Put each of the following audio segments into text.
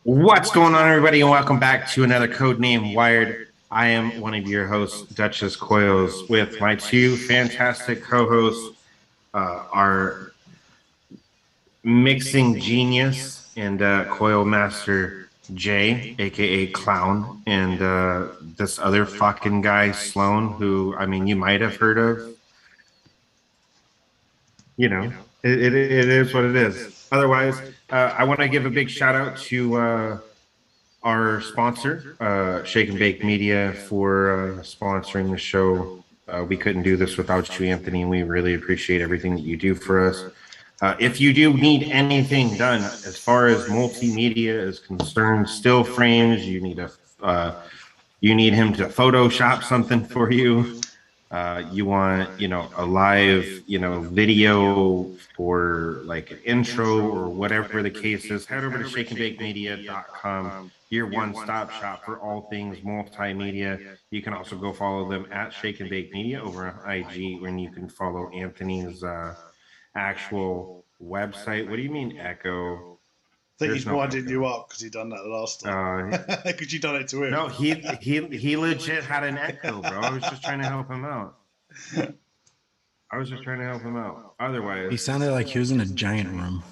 What's going on, everybody, and welcome back to another Codename Wired. I am one of your hosts, Duchess Coils, with my two fantastic co-hosts, our mixing genius and coil master Jay, aka Klowne, and this other fucking guy, Sloane, who I mean you might have heard of. You know, it is what it is. Otherwise, I want to give a big shout out to our sponsor, Shake and Bake Media, for sponsoring the show. We couldn't do this without you, Anthony, and we really appreciate everything that you do for us. If you do need anything done as far as multimedia is concerned, still frames, you need him to Photoshop something for you. You want, a live, video for like an intro or whatever the case is, head over to shakeandbakemedia.com, your one-stop shop for all things multimedia. You can also go follow them at Shake and Bake Media over on IG, when you can follow Anthony's actual website. What do you mean echo? I think There's he's no winding echo. you up because he done that last time. Because you done it to him. No, he legit had an echo, bro. I was just trying to help him out. Otherwise, He sounded like he was in a giant room.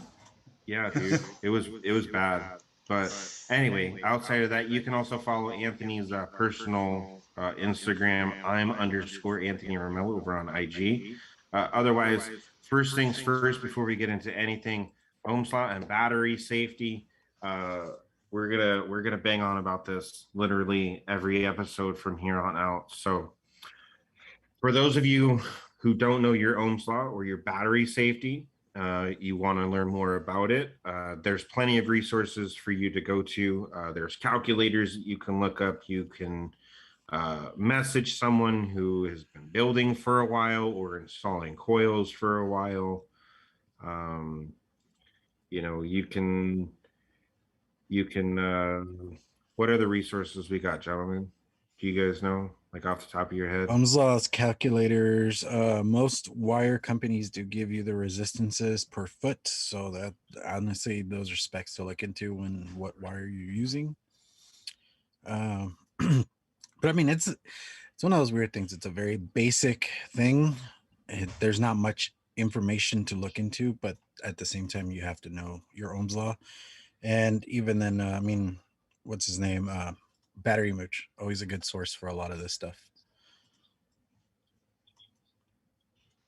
yeah, dude, it was bad. But anyway, outside of that, you can also follow Anthony's personal Instagram. I'm _Anthony Romello over on IG. Otherwise, first things first, before we get into anything, home slot and battery safety. We're gonna bang on about this literally every episode from here on out. So for those of you who don't know your ohm slot or your battery safety, you want to learn more about it, there's plenty of resources for you to go to. There's calculators that you can look up. You can message someone who has been building for a while or installing coils for a while. You can what are the resources we got, gentlemen? Do you guys know, like off the top of your head? Ohm's laws, calculators. Most wire companies do give you the resistances per foot, so that honestly, those are specs to look into when what wire you're using. But I mean, it's one of those weird things. It's a very basic thing. There's not much information to look into, but at the same time, you have to know your Ohm's law. And even then, I mean, what's his name? Battery Mooch, always a good source for a lot of this stuff.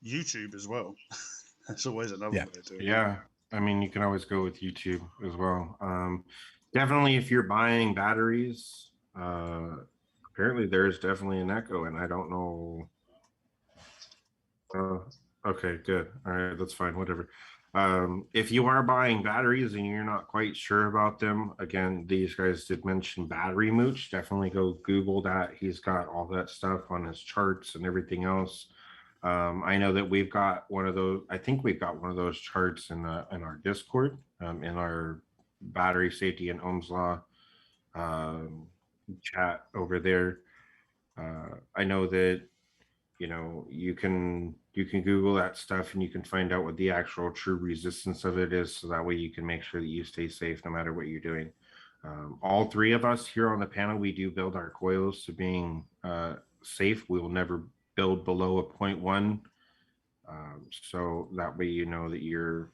YouTube as well. That's always another way to do it. Yeah, I mean, you can always go with YouTube as well. Definitely, if you're buying batteries, apparently there's definitely an echo, and I don't know. Okay, good. All right, that's fine. Whatever. If you are buying batteries and you're not quite sure about them, again, these guys did mention Battery Mooch. Definitely go Google that. He's got all that stuff on his charts and everything else. I know that we've got one of those. I think we've got one of those charts in our Discord, in our battery safety and Ohm's law chat over there. I know that you can Google that stuff and you can find out what the actual true resistance of it is, so that way you can make sure that you stay safe no matter what you're doing. All three of us here on the panel, we do build our coils to being safe. We will never build below a 0.1, so that way you know that you're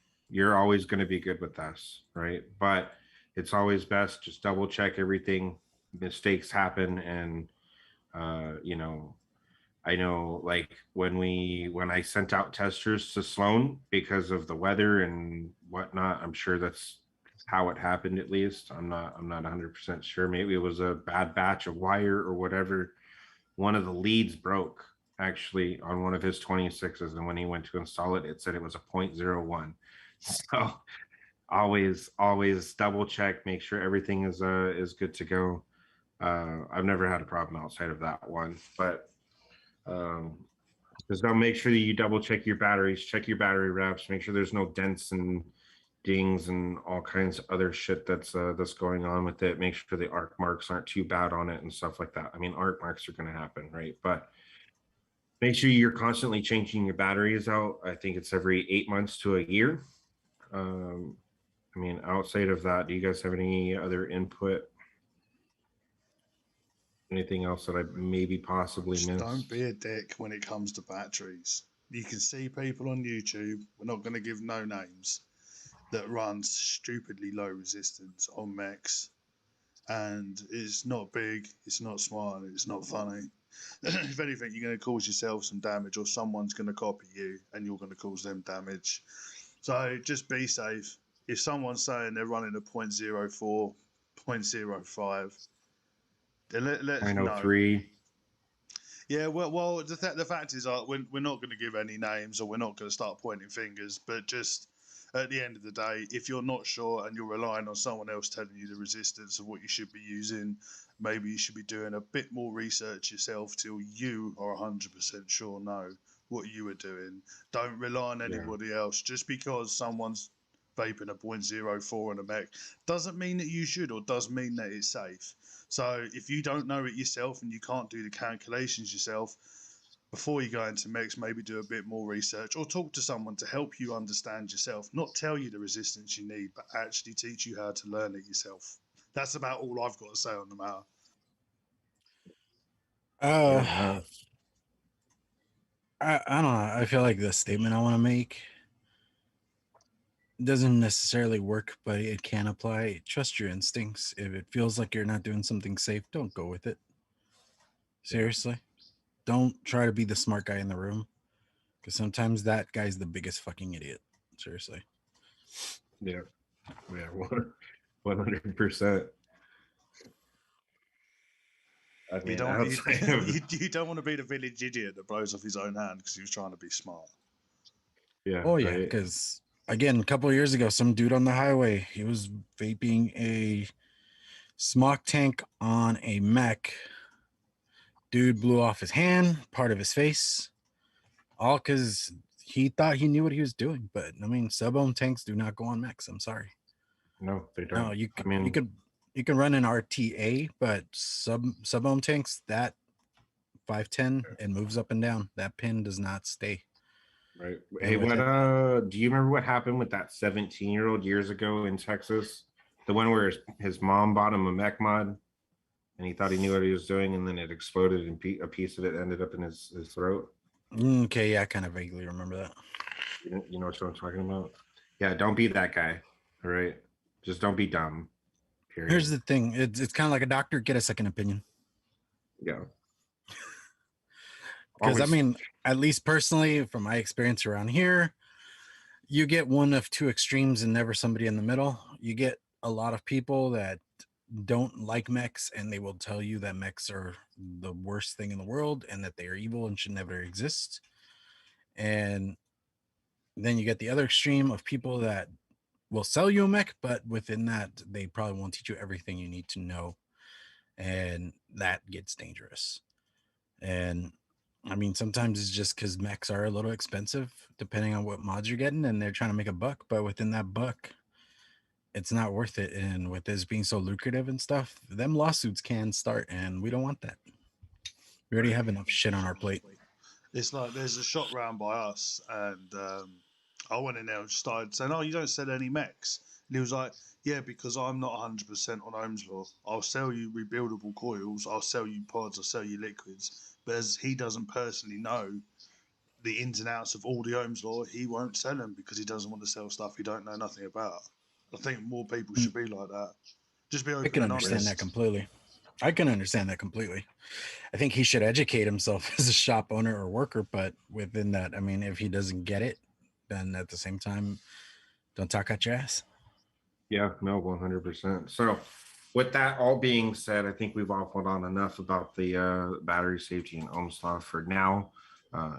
always going to be good with us, right? But it's always best just double check everything. Mistakes happen, and I know, like when I sent out testers to Sloane because of the weather and whatnot, I'm sure that's how it happened. At least I'm not 100% sure. Maybe it was a bad batch of wire or whatever. One of the leads broke actually on one of his 26s, and when he went to install it, it said it was a 0.01. So always double check, make sure everything is good to go. I've never had a problem outside of that one, but just don't make sure that you double check your batteries, check your battery wraps, make sure there's no dents and dings and all kinds of other shit that's going on with it. Make sure the arc marks aren't too bad on it and stuff like that. I mean, arc marks are going to happen, right? But make sure you're constantly changing your batteries out. I think it's every 8 months to a year. I mean, outside of that, do you guys have any other input? Anything else that I maybe possibly Just missed? don't be a dick when it comes to batteries. You can see people on YouTube, we're not going to give no names, that run stupidly low resistance on mechs. And it's not big, it's not smart, and it's not funny. If anything, you're going to cause yourself some damage, or someone's going to copy you and you're going to cause them damage. So just be safe. If someone's saying they're running a 0.04, 0.05, then let's know. 0.03. Yeah, well, the fact is, we're not going to give any names, or we're not going to start pointing fingers. But just at the end of the day, if you're not sure and you're relying on someone else telling you the resistance of what you should be using, maybe you should be doing a bit more research yourself till you are 100% sure know what you are doing. Don't rely on anybody else. Just because someone's vaping a 0.04 on a mech doesn't mean that you should, or does mean that it's safe. So if you don't know it yourself and you can't do the calculations yourself, before you go into mechs, maybe do a bit more research, or talk to someone to help you understand yourself. Not tell you the resistance you need, but actually teach you how to learn it yourself. That's about all I've got to say on the matter. I don't know. I feel like the statement I want to make doesn't necessarily work, but it can apply. Trust your instincts. If it feels like you're not doing something safe, don't go with it. Seriously. Don't try to be the smart guy in the room, because sometimes that guy's the biggest fucking idiot. Seriously. Yeah. 100%. I mean, You don't want to be the village idiot that blows off his own hand because he was trying to be smart. Yeah. Oh yeah, because again, a couple of years ago, some dude on the highway, he was vaping a smoke tank on a mech. Dude blew off his hand, part of his face, all because he thought he knew what he was doing. But I mean, sub-ohm tanks do not go on mechs. I'm sorry. No, they don't. No, you can run an RTA, but sub-ohm tanks, that 510, it moves up and down. That pin does not stay. Right. Hey, do you remember what happened with that 17-year-old years ago in Texas? The one where his mom bought him a mech mod and he thought he knew what he was doing, and then it exploded and a piece of it ended up in his throat. Okay, yeah, I kind of vaguely remember that. You know what I'm talking about? Yeah, don't be that guy. All right. Just don't be dumb. Period. Here's the thing. It's kind of like a doctor. Get a second opinion. Yeah. Because I mean, at least personally, from my experience around here, you get one of two extremes and never somebody in the middle. You get a lot of people that don't like mechs, and they will tell you that mechs are the worst thing in the world and that they are evil and should never exist. And then you get the other extreme of people that will sell you a mech, but within that, they probably won't teach you everything you need to know. And that gets dangerous. And I mean, sometimes it's just because mechs are a little expensive, depending on what mods you're getting, and they're trying to make a buck. But within that buck, it's not worth it. And with this being so lucrative and stuff, them lawsuits can start, and we don't want that. We already have enough shit on our plate. It's like there's a shop round by us, and I went in there and started saying, "Oh, you don't sell any mechs?" And he was like, "Yeah, because I'm not 100% on Ohm's law. I'll sell you rebuildable coils, I'll sell you pods, I'll sell you liquids, but as he doesn't personally know the ins and outs of all the Ohm's law, he won't sell them because he doesn't want to sell stuff he don't know nothing about." I think more people should be like that. Just be open I can and understand honest. that completely. I can understand that completely. I think he should educate himself as a shop owner or worker, but within that, I mean, if he doesn't get it, then at the same time, don't talk out your ass. Yeah, no, 100%. So with that all being said, I think we've waffled on enough about the battery safety and Ohm's law for now.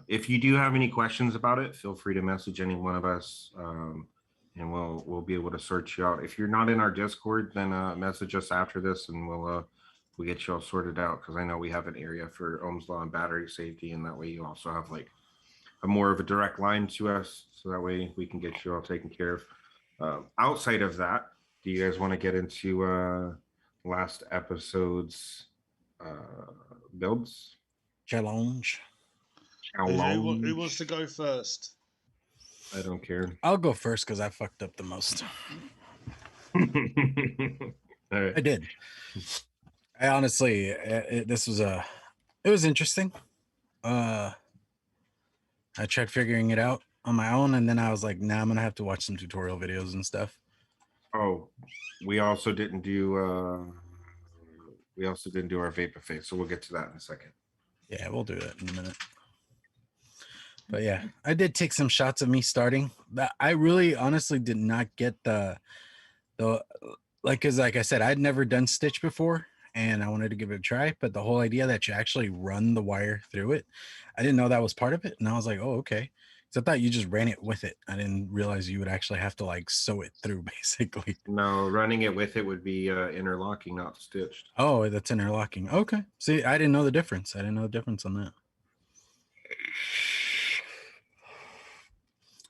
If you do have any questions about it, feel free to message any one of us, and we'll be able to sort you out. If you're not in our Discord, then message us after this, and we'll get you all sorted out, because I know we have an area for Ohm's law and battery safety, and that way you also have like a more of a direct line to us, so that way we can get you all taken care of. Outside of that, do you guys want to get into last episode's builds? Challenge. Who wants to go first? I don't care. I'll go first because I fucked up the most. All right. I did. I honestly, this was it was interesting. I tried figuring it out on my own, and then I was like, nah, I'm gonna have to watch some tutorial videos and stuff. Oh, we also didn't do our vapor face, so we'll get to that in a second. Yeah, we'll do that in a minute. But yeah, I did take some shots of me starting. That I really honestly did not get the like, because like I said, I'd never done stitch before and I wanted to give it a try, but the whole idea that you actually run the wire through it, I didn't know that was part of it. And I was like, oh, okay. So I thought you just ran it with it. I didn't realize you would actually have to like sew it through basically. No, running it with it would be interlocking, not stitched. Oh, that's interlocking. Okay. See, I didn't know the difference. I didn't know the difference on that.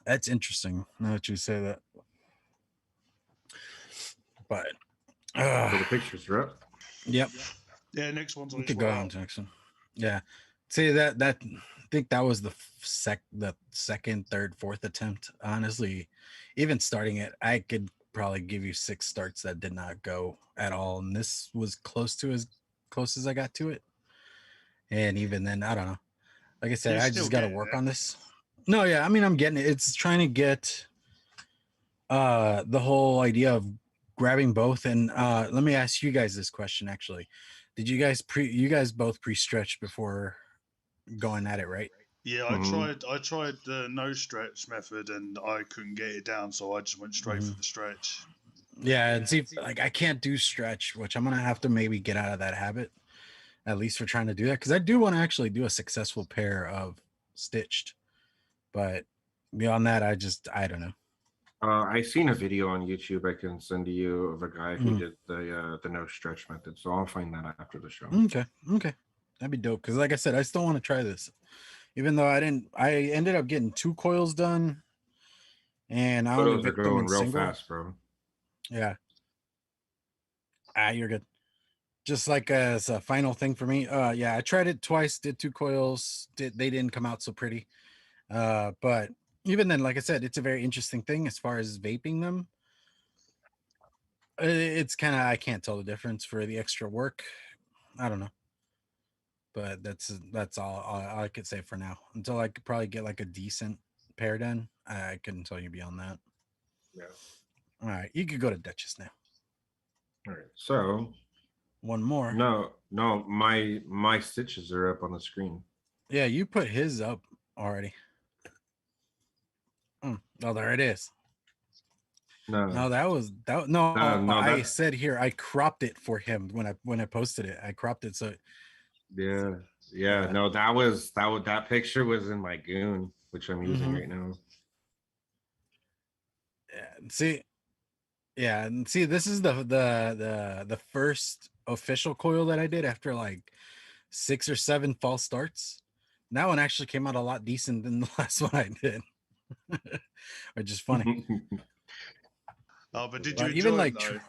That's interesting now that you say that. But So the pictures are up. yep. Yeah, next one's on We its could way go on out. to next one. Yeah. See that I think that was the second, third, fourth attempt. Honestly, even starting it, I could probably give you 6 starts that did not go at all. And this was close as I got to it. And even then, I don't know. Like I said, You're I still just gotta getting work there. on this. No, yeah, I mean I'm getting it. It's trying to get the whole idea of grabbing both. And let me ask you guys this question actually. Did you guys both pre-stretch before going at it, right? Yeah, Mhm. I tried the no stretch method and I couldn't get it down, so I just went straight for the stretch. Yeah, and see, like I can't do stretch, which I'm gonna have to maybe get out of that habit, at least for trying to do that, because I do want to actually do a successful pair of stitched. But beyond that, I don't know. I seen a video on YouTube I can send to you of a guy who did the no stretch method, so I'll find that after the show. Okay, that'd be dope. Because like I said, I still want to try this, even though I ended up getting 2 coils done, and I only Photos are vipped them in going real single. fast, bro. Yeah. You're good. Just like as a final thing for me, yeah, I tried it twice, did 2 coils, they didn't come out so pretty. But even then, like I said, it's a very interesting thing as far as vaping them. It's kind of, I can't tell the difference for the extra work. I don't know, but that's all I could say for now. Until I could probably get like a decent pair done, I couldn't tell you beyond that. Yeah. All right, you could go to Duchess now. All right. So One more. no, my stitches are up on the screen. Yeah, you put his up already. Oh, there it is. No, No, that. No, no, I that's said here I cropped it for him when I posted it. I cropped it so. yeah, Yeah. no, that picture was in my goon, which I'm using right now. Yeah, and see, this is the first official coil that I did after like 6 or 7 false starts. That one actually came out a lot decent than the last one I did, which is funny. Oh, but did you But even enjoy like, it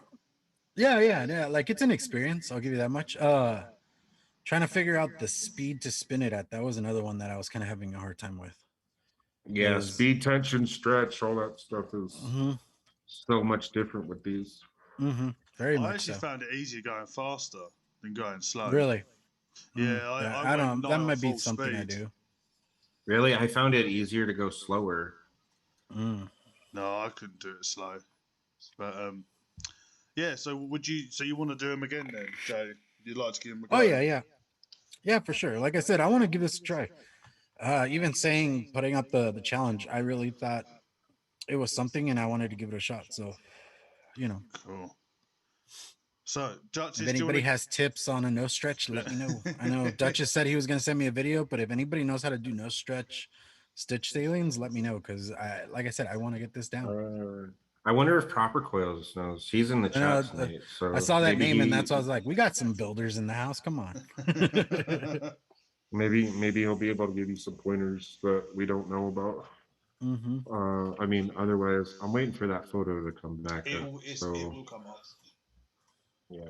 though? yeah, like it's an experience. I'll give you that much. Trying to figure out the speed to spin it at, that was another one that I was kind of having a hard time with. Yeah, speed, tension, stretch, all that stuff is so much different with these. Very I much actually so. found it easier going faster than going slow. Really? Yeah, I I went don't know. nigh That on might be full something I speed. do. Really, I found it easier to go slower. No, I couldn't do it slow. But yeah. So would you? So you want to do them again then, Jay? You'd like to give them a go? Oh yeah, for sure. Like I said, I want to give this a try. Even saying putting up the challenge, I really thought it was something, and I wanted to give it a shot. So, Cool. So, Duchess, if do you anybody want has tips on a no stretch, let me know. I know Duchess said he was going to send me a video, but if anybody knows how to do no stretch stitch aliens, let me know, because like I said, I want to get this down. I wonder if Proper Coils knows. He's in the chat tonight, so I saw that maybe name, and that's why I was like, we got some builders in the house. Come on. maybe he'll be able to give you some pointers that we don't know about. I mean, otherwise, I'm waiting for that photo to come back. It will come up. Yeah.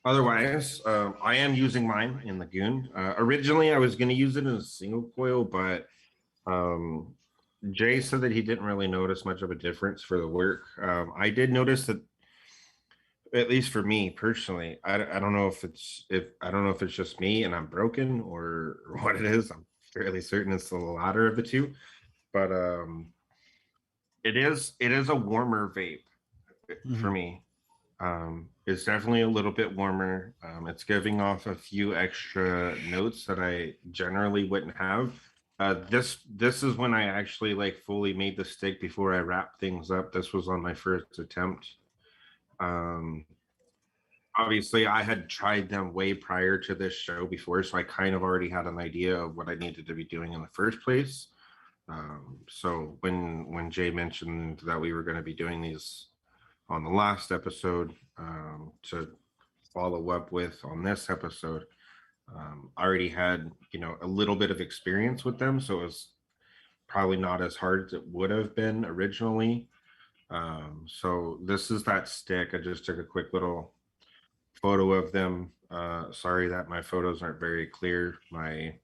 Otherwise, I am using mine in the goon. Originally, I was going to use it in a single coil, but Jay said that he didn't really notice much of a difference for the work. I did notice that at least for me personally, I don't know if I don't know if it's just me and I'm broken or what it is. I'm fairly certain it's the latter of the two, but it is a warmer vape for Mhm. me. It's definitely a little bit warmer. It's giving off a few extra notes that I generally wouldn't have. This is when I actually like fully made the stick before I wrapped things up. This was on my first attempt. Um, Obviously, I had tried them way prior to this show before, so I kind of already had an idea of what I needed to be doing in the first place. So when Jay mentioned that we were going to be doing these on the last episode, to follow up with on this episode, I already had a little bit of experience with them, so it was probably not as hard as it would have been originally. So this is that stick. I just took a quick little photo of them. Sorry that my photos aren't very clear. My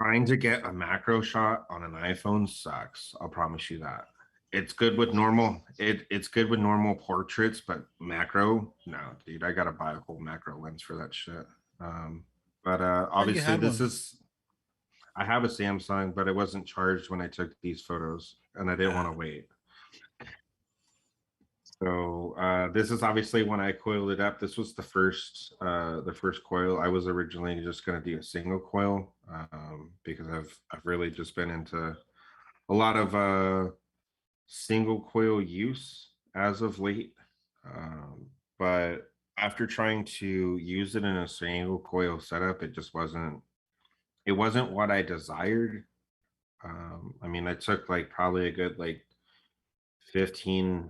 trying to get a macro shot on an iPhone sucks. I'll promise you that. It's good with normal. It's good with normal portraits, but macro, no, dude. I gotta buy a whole macro lens for that shit. But Thought you obviously, had this one. is. I have a Samsung, but it wasn't charged when I took these photos, and I didn't want to wait. So this is obviously when I coiled it up. This was the first coil. I was originally just going to do a single coil because I've really just been into a lot of single coil use as of late. But after trying to use it in a single coil setup, it wasn't what I desired. I mean, I took like probably a good like 15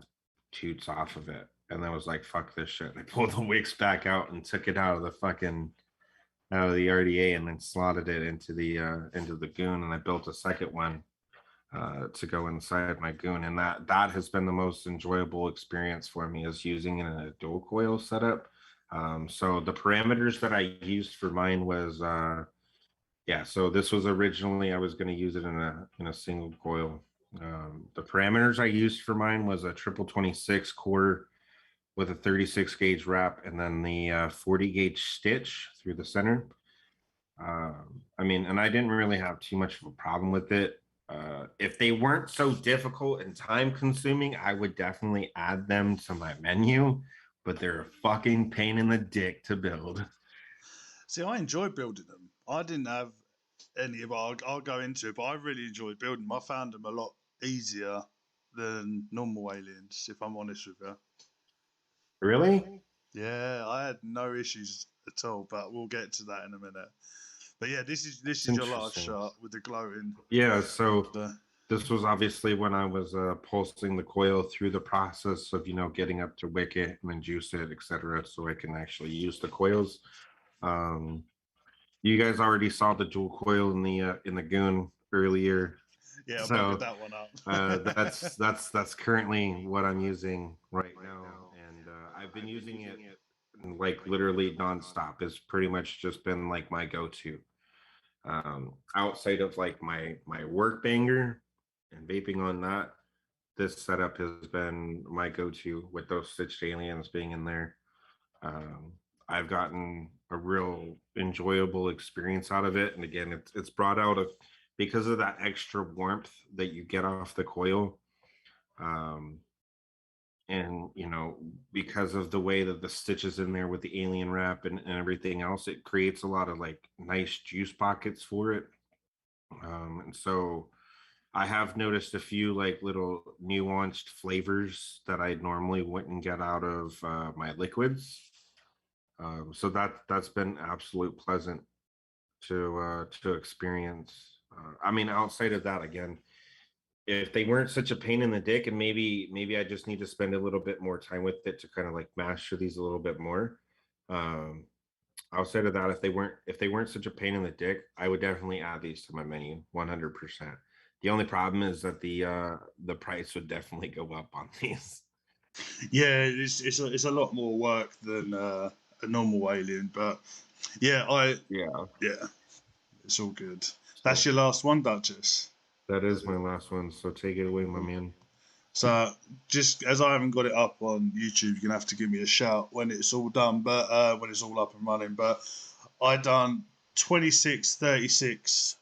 toots off of it. And I was like, fuck this shit. And I pulled the wicks back out and took it out of the RDA and then slotted it into the goon. And I built a second one to go inside my goon. And that has been the most enjoyable experience for me, is using it in a dual coil setup. So the parameters that I used for mine was so this was originally, I was going to use it in a single coil. The parameters I used for mine was a triple 26 core with a 36 gauge wrap, and then the 40 gauge stitch through the center. I mean, and I didn't really have too much of a problem with it. If they weren't so difficult and time consuming, I would definitely add them to my menu, but they're a fucking pain in the dick to build. See, I enjoy building them. I didn't have any, but I'll go into it. But I really enjoyed building them. I found them a lot easier than normal aliens, if I'm honest with you. Really? Yeah, I had no issues at all, but we'll get to that in a minute. But yeah, this is It's your last interesting. shot with the glowing. Yeah, so So, this was obviously when I was pulsing the coil through the process of getting up to wick it and then juice it, etc., so I can actually use the coils. You guys already saw the dual coil in the goon earlier, yeah, I so bugged that one up. that's currently what I'm using right now, and I've been using it like literally nonstop. It's pretty much just been like my go-to. Outside of like my work banger and vaping on that, this setup has been my go-to with those stitched aliens being in there. Um, I've gotten a real enjoyable experience out of it, and again, it's brought out of because of that extra warmth that you get off the coil. Um, and because of the way that the stitches in there with the alien wrap and everything else, it creates a lot of like nice juice pockets for it. And so I have noticed a few like little nuanced flavors that I normally wouldn't get out of my liquids. So that's been absolute pleasant to experience. I mean, outside of that, again, if they weren't such a pain in the dick, and maybe I just need to spend a little bit more time with it to kind of like master these a little bit more. Um, Outside of that, if they weren't such a pain in the dick, I would definitely add these to my menu 100%. The only problem is that the price would definitely go up on these. Yeah, it's a lot more work than a normal alien, but yeah, Yeah. it's all good. That's So your last one, Duchess. that is my last one. So take it away, my man. So just as I haven't got it up on YouTube, you're gonna have to give me a shout when it's all done, but when it's all up and running. But I done 26, 36,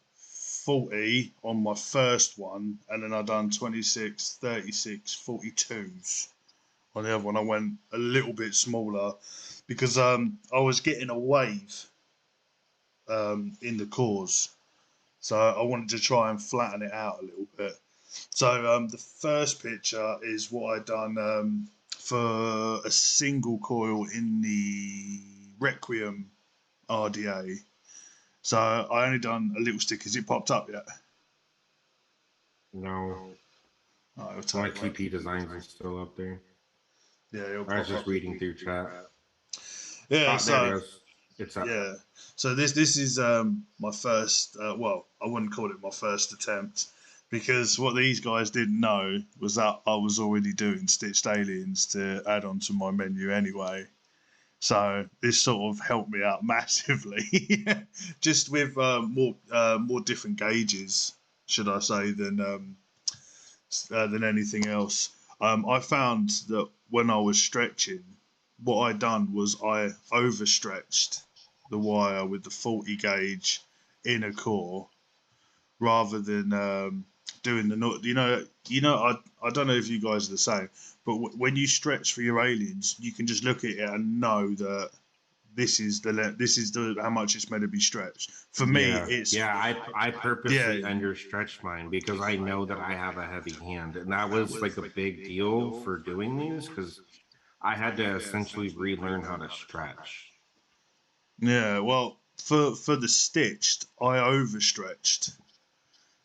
40 on my first one, and then I done 26, 36, 42s on the other one. I went a little bit smaller because I was getting a wave in the cores, so I wanted to try and flatten it out a little bit. So the first picture is what I done for a single coil in the Requiem RDA. So I only done a little stick. Has it popped up yet? No. Oh, My TP designs is still up there. Yeah, I was just reading through chat. Yeah, there it is. It's up. Yeah. So this is my first. Well, I wouldn't call it my first attempt, because what these guys didn't know was that I was already doing stitched aliens to add on to my menu anyway. So this sort of helped me out massively, just with more different gauges, should I say, than anything else. I found that when I was stretching, what I done was I overstretched the wire with the 40 gauge inner core rather than doing the I don't know if you guys are the same, but when you stretch for your aliens, you can just look at it and know that this is the how much it's meant to be stretched. For me, it's I purposely understretched mine because I know that I have a heavy hand, and that was like a big deal for doing these because I had to essentially relearn how to stretch. Yeah, well, for the stitched, I overstretched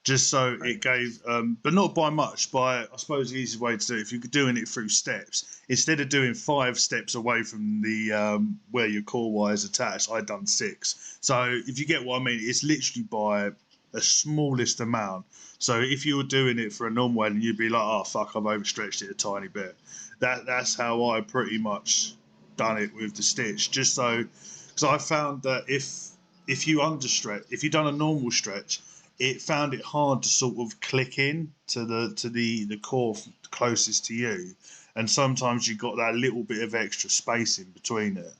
just so it gave, but not by much. By, I suppose the easiest way to do it, if you're doing it through steps, instead of doing 5 steps away from the where your core wire is attached, I done 6. So if you get what I mean, it's literally by a smallest amount. So if you were doing it for a normal one, you'd be like, oh fuck, I've overstretched it a tiny bit. That's how I pretty much done it with the stitch, just so, because I found that if you understretch, if you've done a normal stretch, it found it hard to sort of click in to the core closest to you, and sometimes you got that little bit of extra space in between it.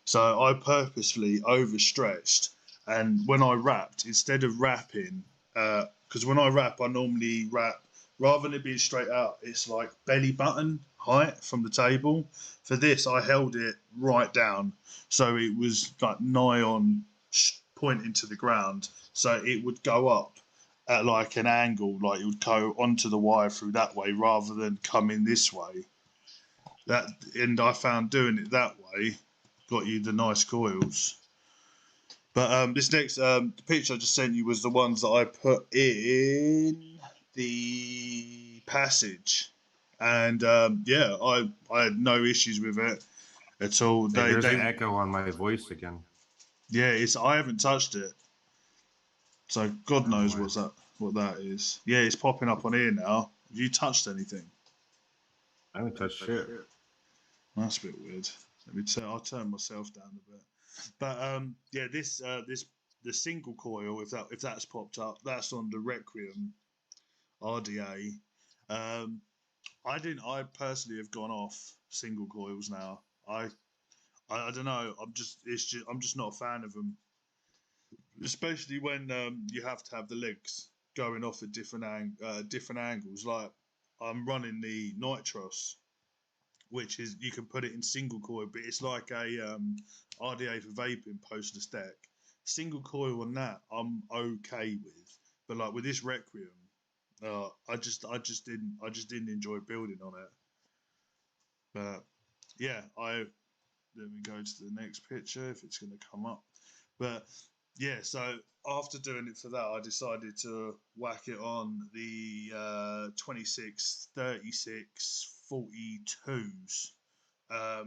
So I purposefully overstretched, and when I wrapped, instead of wrapping, because when I wrap, I normally wrap rather than it being straight out, it's like belly button height from the table. For this, I held it right down, so it was like nigh on pointing to the ground, so it would go up at like an angle, like it would go onto the wire through that way rather than coming this way. And I found doing it that way got you the nice coils. But this next the picture I just sent you was the ones that I put in the passage, and yeah, I had no issues with it at all. There's an echo on my voice again. Yeah, I haven't touched it, so God knows what that is. Yeah, it's popping up on here now. Have you touched anything? I haven't touched shit. That's a bit weird. I'll turn myself down a bit. But yeah, this the single coil, if that's popped up, that's on the Requiem RDA. I personally have gone off single coils now. I don't know. I'm just not a fan of them, especially when you have to have the legs going off at different angles. Like I'm running the Nitros, which is you can put it in single coil, but it's like a RDA for vaping poster stack. Single coil on that I'm okay with, but like with this Requiem, I just didn't enjoy building on it. But yeah, let me go to the next picture if it's going to come up. But yeah, so after doing it for that, I decided to whack it on the 26, 36, 42s. I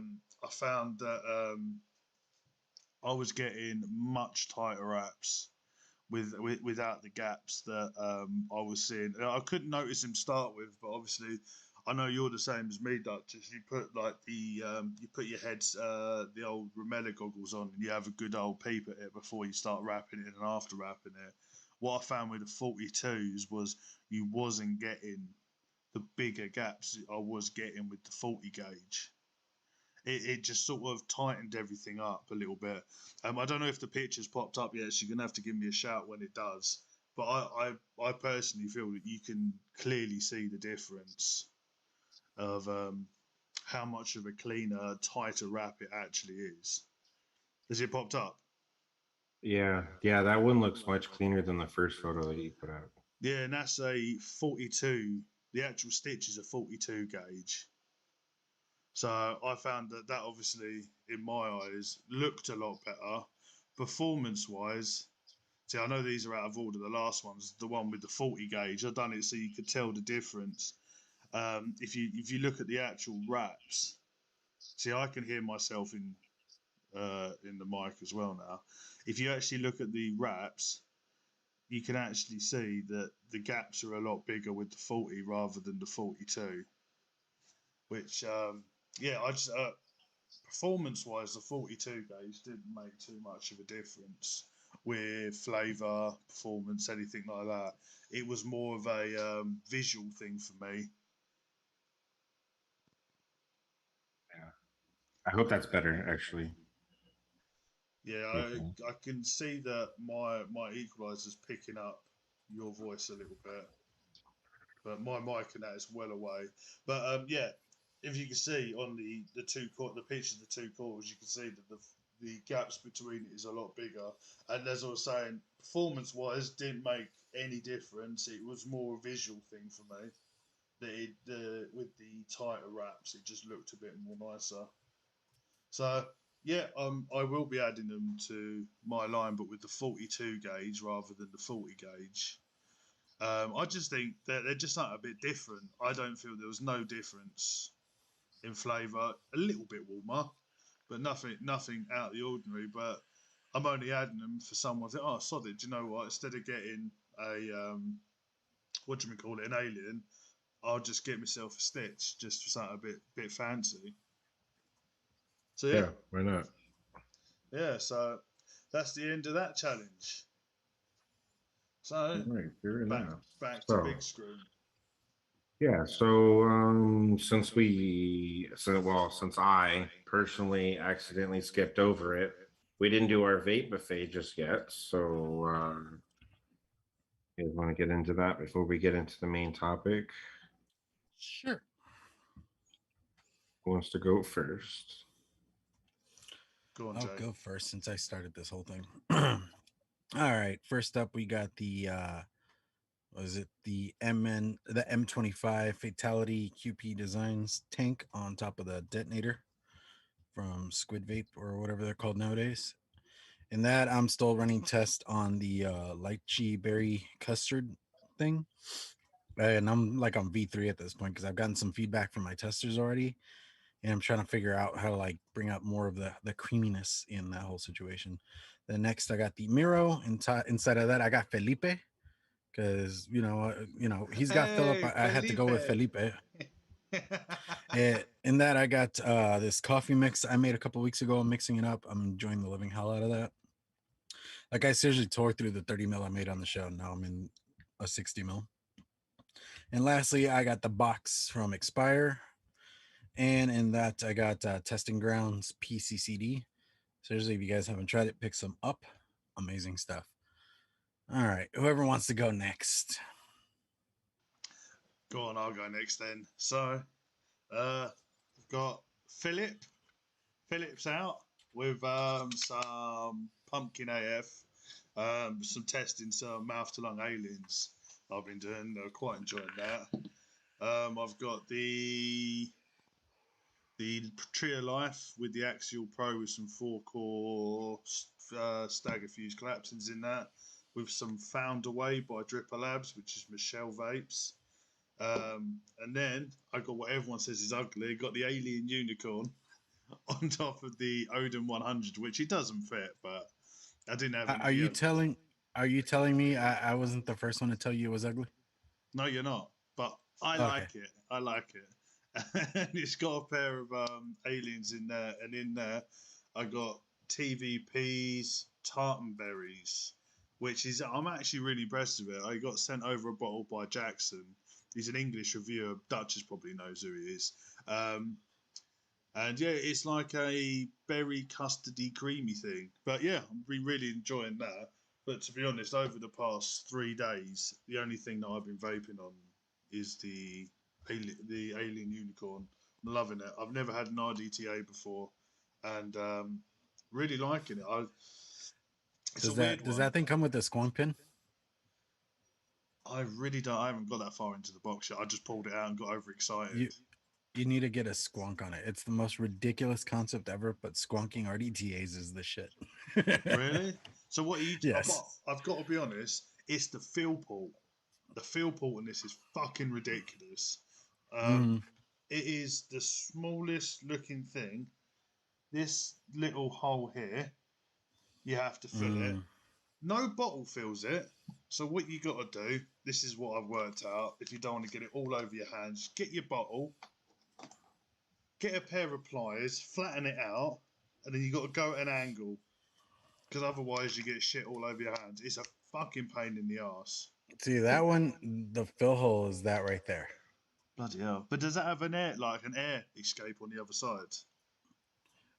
found that I was getting much tighter wraps without the gaps that I was seeing. I couldn't notice them start with, but obviously I know you're the same as me, Duchess. You put like you put your heads the old Romella goggles on, and you have a good old peep at it before you start wrapping it and after wrapping it. What I found with the 42s was you wasn't getting the bigger gaps I was getting with the 40 gauge. It just sort of tightened everything up a little bit. I don't know if the picture's popped up yet, so you're gonna have to give me a shout when it does. But I personally feel that you can clearly see the difference of how much of a cleaner, tighter wrap it actually is. Has it popped up? Yeah, that one looks much cleaner than the first photo that you put out. Yeah, and that's a 42. The actual stitch is a 42 gauge. So I found that obviously, in my eyes, looked a lot better. Performance-wise, see, I know these are out of order. The last one's the one with the 40 gauge. I've done it so you could tell the difference. If you look at the actual wraps, see, I can hear myself in the mic as well now. If you actually look at the wraps, you can actually see that the gaps are a lot bigger with the 40 rather than the 42. Which, yeah, I just performance-wise, the 42 gauge didn't make too much of a difference with flavour, performance, anything like that. It was more of a visual thing for me. Yeah, I hope that's better, actually. Yeah, I can see that my equalizer's picking up your voice a little bit, but my mic and that is well away. But yeah, if you can see on the the picture of the two coils, you can see that the gaps between it is a lot bigger. And as I was saying, performance wise, didn't make any difference. It was more a visual thing for me. That with the tighter wraps, it just looked a bit more nicer. So yeah, I will be adding them to my line, but with the 42 gauge rather than the 40 gauge. I just think that they're just not a bit different. I don't feel there was no difference in flavour. A little bit warmer, but nothing out of the ordinary. But I'm only adding them for someone. Oh, sod it. Do you know what? Instead of getting a what do we call it, an alien, I'll just get myself a stitch just for something a bit fancy. So yeah, why not? yeah. So that's the end of that challenge. So Right, fair enough. back to So, big screen. yeah, so since I personally accidentally skipped over it, we didn't do our vape buffet just yet. So, you guys want to get into that before we get into the main topic? Sure. Who wants to go first? Go on, I'll Jay. go first since I started this whole thing. All right. First up, we got the was it the M25 Fatality QP Designs tank on top of the detonator from Squid Vape or whatever they're called nowadays. In that, I'm still running tests on the lychee berry custard thing, and I'm like on V3 at this point because I've gotten some feedback from my testers already, and I'm trying to figure out how to like bring out more of the creaminess in that whole situation. Then next, I got the Miro. Inside of that, I got Felipe because he's got Philip. I had to go with Felipe. In that, I got this coffee mix I made a couple weeks ago. I'm mixing it up. I'm enjoying the living hell out of that. Like I seriously tore through the 30 mil I made on the show. Now I'm in a 60 mil. And lastly, I got the box from Expire. And in that, I got Testing Grounds PCCD. Seriously, if you guys haven't tried it, pick some up. Amazing stuff. All right. Whoever wants to go next. Go on, I'll go next then. So, we've got Philip. Philip's out with some pumpkin AF, some testing, some mouth to lung aliens. I've been doing, quite enjoying that. I've got the Trio Life with the Axial Pro with some 4-core stagger fuse collapsings in that, with some Found Away by Dripper Labs, which is Michelle Vapes. And then I got what everyone says is ugly. Got the Alien Unicorn on top of the Odin 100, which it doesn't fit, but I didn't have any. Are you telling me I wasn't the first one to tell you it was ugly? No, you're not. But I like it. I like it. And it's got a pair of aliens in there, and in there I got TVP's tartan berries, which is I'm actually really impressed with it. I got sent over a bottle by Jackson, He's an English reviewer. Duchess probably knows who he is. And yeah, it's like a berry custardy creamy thing. But yeah, I've been really enjoying that. But to be honest, over the past 3 days, the only thing that I've been vaping on is the Alien Unicorn. I'm loving it. I've never had an RDTA before, and really liking it. It's a weird Does one. that thing come with a squonk pin? I really don't. I haven't got that far into the box yet. I just pulled it out and got overexcited. You need to get a squonk on it. It's the most ridiculous concept ever, but squonking RDTAs is the shit. Really? So what you? Yes. I've got to be honest. It's the feel port. The feel port in this is fucking ridiculous. It is the smallest looking thing. This little hole here, you have to fill it. No bottle fills it. So what you got to do, this is what I've worked out. If you don't want to get it all over your hands, get your bottle, get a pair of pliers, flatten it out, and then you got to go at an angle, because otherwise you get shit all over your hands. It's a fucking pain in the ass. See, that one, the fill hole is that right there. Bloody hell! But does that have an air escape on the other side?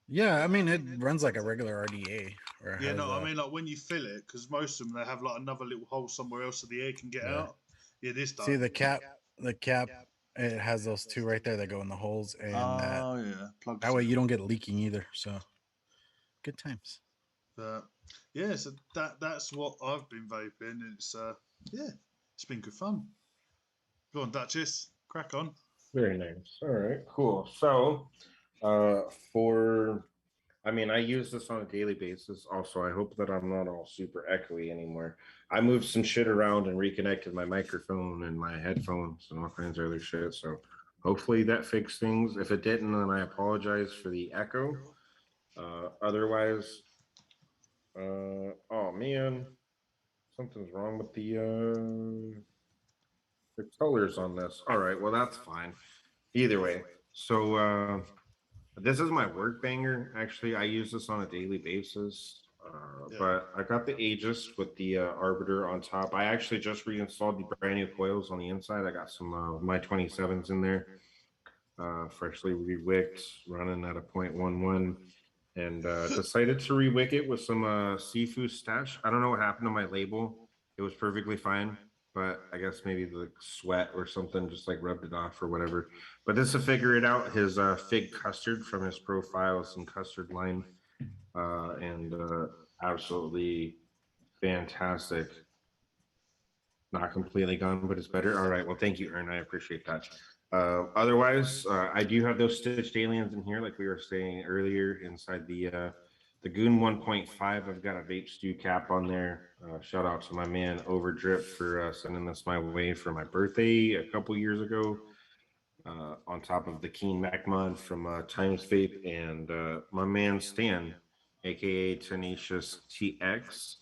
Yeah, I mean it runs like a regular RDA. Or Yeah, no, I mean like when you fill it, because most of them they have like another little hole somewhere else so the air can get out. Yeah, this does. See the cap, it has those two right there that go in the holes, and that way you don't get leaking either. So good times. But yeah, so that's what I've been vaping. It's it's been good fun. Go on, Duchess, crack on. Very nice. All right, cool. So, I use this on a daily basis. Also, I hope that I'm not all super echoey anymore. I moved some shit around and reconnected my microphone and my headphones and all kinds of other shit. So, hopefully that fixed things. If it didn't, then I apologize for the echo. Otherwise, oh man, something's wrong with the colors on this. All right, well that's fine. Either way, so this is my work banger. Actually, I use this on a daily basis. But I got the Aegis with the Arbiter on top. I actually just reinstalled the brand new coils on the inside. I got some my 27s in there, freshly rewicked, running at a 0.11, and decided to rewick it with some Sifu stash. I don't know what happened to my label. It was perfectly fine, but I guess maybe the sweat or something just like rubbed it off or whatever. But this to figure it out, his fig custard from his profile, some custard line, and absolutely fantastic. Not completely gone, but it's better. All right, well, thank you, Ern. I appreciate that. Otherwise, I do have those stitched aliens in here, like we were saying earlier, inside the Goon 1.5. I've got a vape stew cap on there. Shout out to my man Overdrip for sending this my way for my birthday a couple years ago. On top of the Keen Mac mod from Times Vape, and my man Stan, aka Tenacious TX.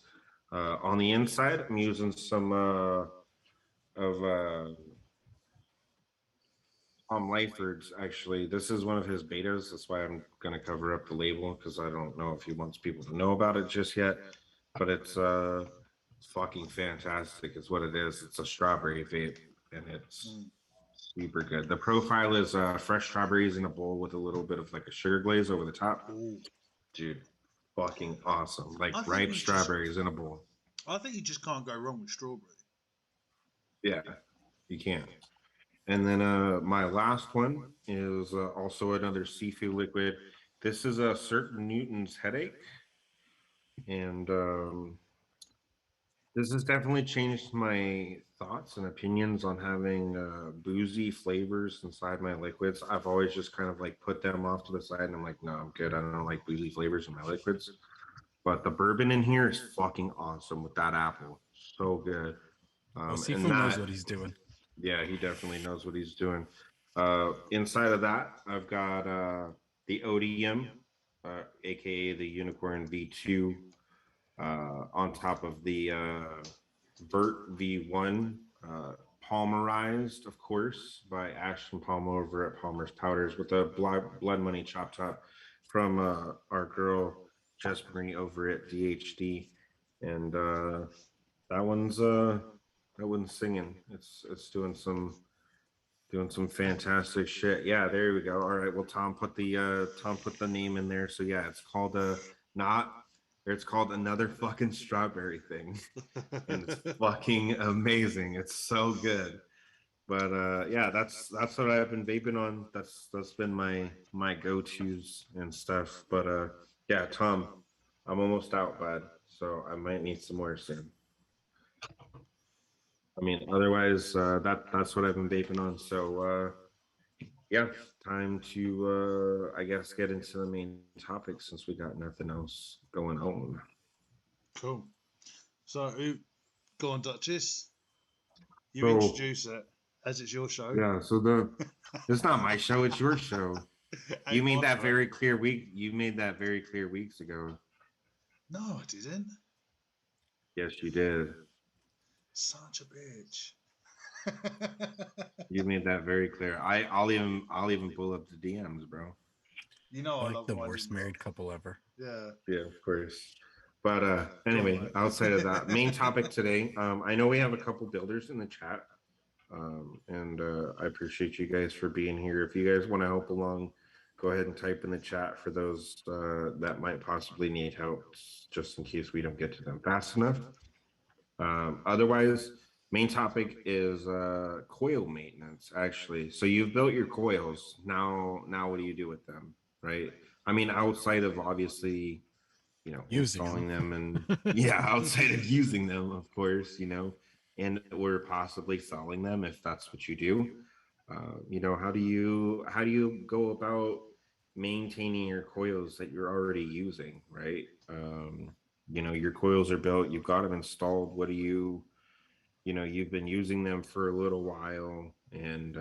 On the inside, I'm using some of Tom Lyford's. Actually, this is one of his betas. That's why I'm going to cover up the label, because I don't know if he wants people to know about it just yet. But it's fucking fantastic. It's what it is. It's a strawberry vape, and it's super good. The profile is fresh strawberries in a bowl with a little bit of like a sugar glaze over the top. Ooh. Dude, fucking awesome. Like ripe strawberries in a bowl. I think you just can't go wrong with strawberry. Yeah, you can't. And then my last one is also another Sifu liquid. This is a certain Newton's headache. And this has definitely changed my thoughts and opinions on having boozy flavors inside my liquids. I've always just kind of like put them off to the side, and I'm like, no, I'm good. I don't like boozy flavors in my liquids. But the bourbon in here is fucking awesome with that apple. So good. Well, Sifu knows what he's doing. Yeah, he definitely knows what he's doing. Inside of that, I've got the Odium, aka the Unicorn V2. On top of the Vert V1, Palmerized, of course, by Ashton Palmer over at Palmer's Powders, with a Blood Money Chop Top from our girl Jess Marie over at DHD, and that one's singing. It's doing some Doing some fantastic shit. Yeah, there we go. All right. Well, Tom put the name in there. So yeah, it's called not it's called Another Fucking Strawberry Thing. And it's fucking amazing. It's so good. But yeah, that's what I've been vaping on. That's been my go-tos and stuff. But yeah, Tom, I'm almost out, bud. So I might need some more soon. I mean, otherwise, that's what I've been vaping on. So yeah, time to I guess get into the main topic since we got nothing else going on. Cool. So, go on, Duchess. You So introduce it as it's your show. yeah, it's not my show, it's your show. You made that very clear weeks ago. No, I didn't. Yes, you did. Such a bitch. You made that very clear. I'll even pull up the DMs, bro. You know, I Like love the winding worst you married up. couple ever. Yeah. Yeah, of course. But Go on, anyway, mate. outside of that, main topic today. I know we have a couple builders in the chat. And I appreciate you guys for being here. If you guys want to help along, go ahead and type in the chat for those that might possibly need help, just in case we don't get to them fast enough. Otherwise, main topic is coil maintenance, actually. So you've built your coils. Now what do you do with them, right? I mean, outside of obviously, Using installing them. them and yeah, outside of using them, of course, and we're possibly selling them if that's what you do. How do you go about maintaining your coils that you're already using, right? Your coils are built, you've got them installed. What do you've been using them for a little while, and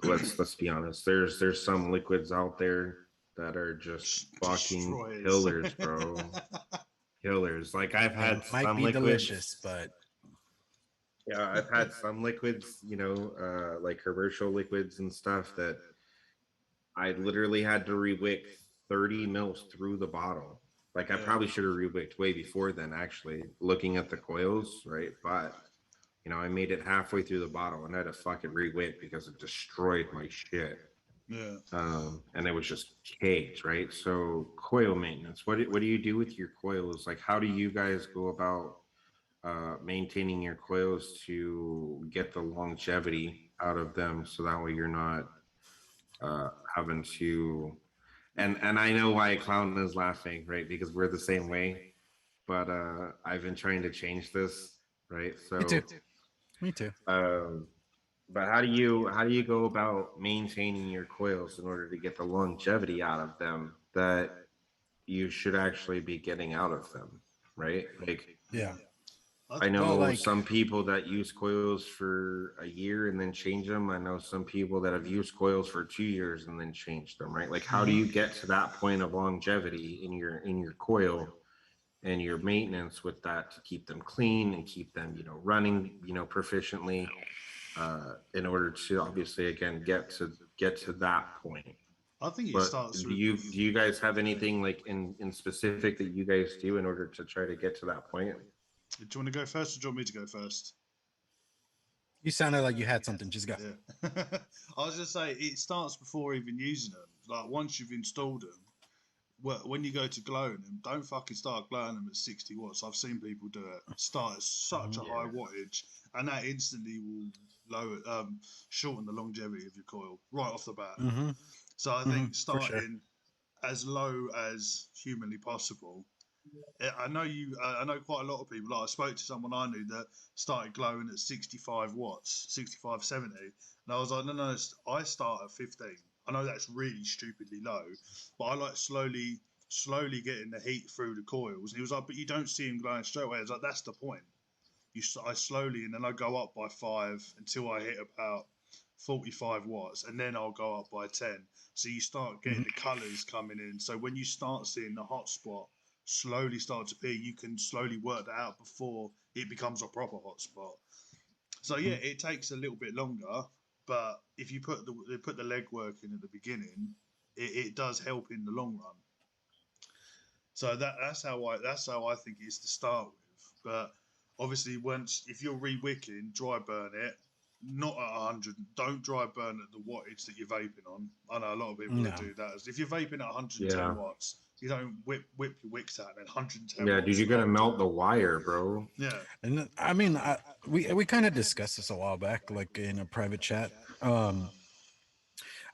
let's be honest. There's some liquids out there that are just fucking Destroyers. killers, bro. Killers. Like I've They had might some be liquids. delicious, but Yeah, I've had some liquids, like commercial liquids and stuff that I literally had to rewick 30 mils through the bottle. Like I Yeah. probably should have rewicked way before then, actually, looking at the coils, right? But I made it halfway through the bottle and I had to fucking rewick because it destroyed my shit. Yeah. And it was just caked, right? So coil maintenance. What do you do with your coils? Like, how do you guys go about maintaining your coils to get the longevity out of them, so that way you're not having to. And I know why Klowne is laughing, right? Because we're the same way. But I've been trying to change this, right? So me too. Me too. But how do you go about maintaining your coils in order to get the longevity out of them that you should actually be getting out of them, right? Like Yeah. I know Well, like- some people that use coils for a year and then change them. I know some people that have used coils for 2 years and then change them, right? Like how do you get to that point of longevity in your coil and your maintenance with that to keep them clean and keep them, running, proficiently, in order to obviously again get to that point. I think it But starts do with. you guys have anything like in specific that you guys do in order to try to get to that point? Do you want to go first or do you want me to go first? You sounded like you had something. Just go. Yeah. I was just saying it starts before even using them. Like once you've installed them, well, when you go to glowing them, don't fucking start glowing them at 60 watts. I've seen people do it. Start at such a high wattage, and that instantly will lower, shorten the longevity of your coil right off the bat. Mm-hmm. So I think for sure. starting as low as humanly possible. I know quite a lot of people. Like I spoke to someone I knew that started glowing at 65 watts, 65, 70. And I was like, no, I start at 15. I know that's really stupidly low, but I like slowly getting the heat through the coils. And he was like, but you don't see him glowing straight away. I was like, that's the point. I slowly, and then I go up by 5 until I hit about 45 watts, and then I'll go up by 10. So you start getting the colors coming in. So when you start seeing the hot spot slowly start to appear, you can slowly work that out before it becomes a proper hot spot. So yeah, it takes a little bit longer, but if you put the legwork in at the beginning, it does help in the long run. So that's how I think it's to start with. But obviously, if you're re-wicking, dry burn it, not at 100. Don't dry burn at the wattage that you're vaping on. I know a lot of people No. that do that. If you're vaping at 110 Yeah. watts, you don't whip your wicks out and then 110 Yeah, watts. dude, you're gonna cold. melt the wire, bro. Yeah. And I mean, we kind of discussed this a while back, like in a private chat.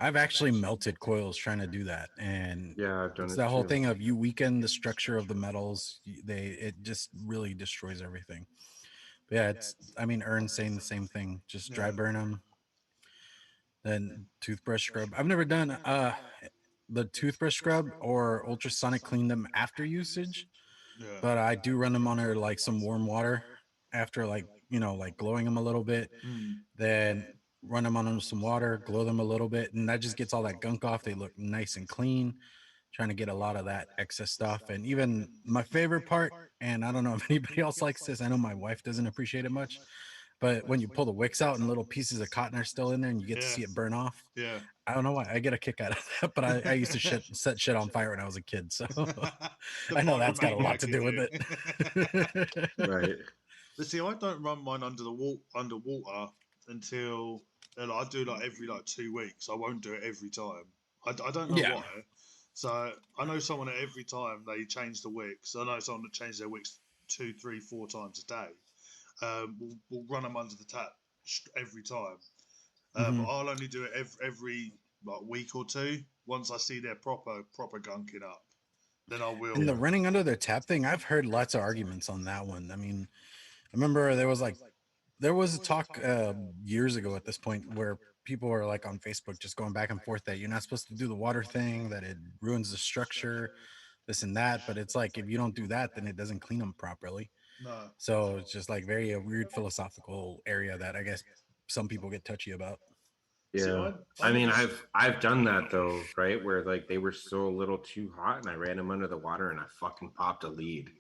I've actually melted coils trying to do that, and Yeah, I've done it's it that whole too. thing of you weaken the structure of the metals. It just really destroys everything. But yeah, I mean, Ern's saying the same thing. Just dry burn them, then toothbrush scrub. I've never done the toothbrush scrub or ultrasonic clean them after usage, Yeah. but I do run them under like some warm water after, like, you know, like glowing them a little bit. Then run them under some water, glow them a little bit, and that just gets all that gunk off. They look nice and clean. Trying to get a lot of that excess stuff. And even my favorite part, and I don't know if anybody else likes this, I know my wife doesn't appreciate it much, but when you pull the wicks out and little pieces of cotton are still in there and you get to see it burn off. Yeah. I don't know why. I get a kick out of that, but I used to set shit on fire when I was a kid. So I know that's got a lot to do with it. Right. But see, I don't run mine underwater until I do like every 2 weeks. I won't do it every time. I don't know why. So I know someone that every time they change the wicks. I know someone that changes their wicks 2, 3, 4 times a day. We'll run them under the tap every time. But I'll only do it every week or two. Once I see they're proper gunking up, then I will. And the running under their tap thing, I've heard lots of arguments on that one. I mean, I remember there was a talk years ago at this point where people were like on Facebook just going back and forth that you're not supposed to do the water thing, that it ruins the structure, this and that. But it's like, if you don't do that, then it doesn't clean them properly. No. So it's just like very a weird philosophical area that I guess some people get touchy about. Yeah. See, I mean, I've done that though, right? Where like they were still a little too hot and I ran them under the water and I fucking popped a lead.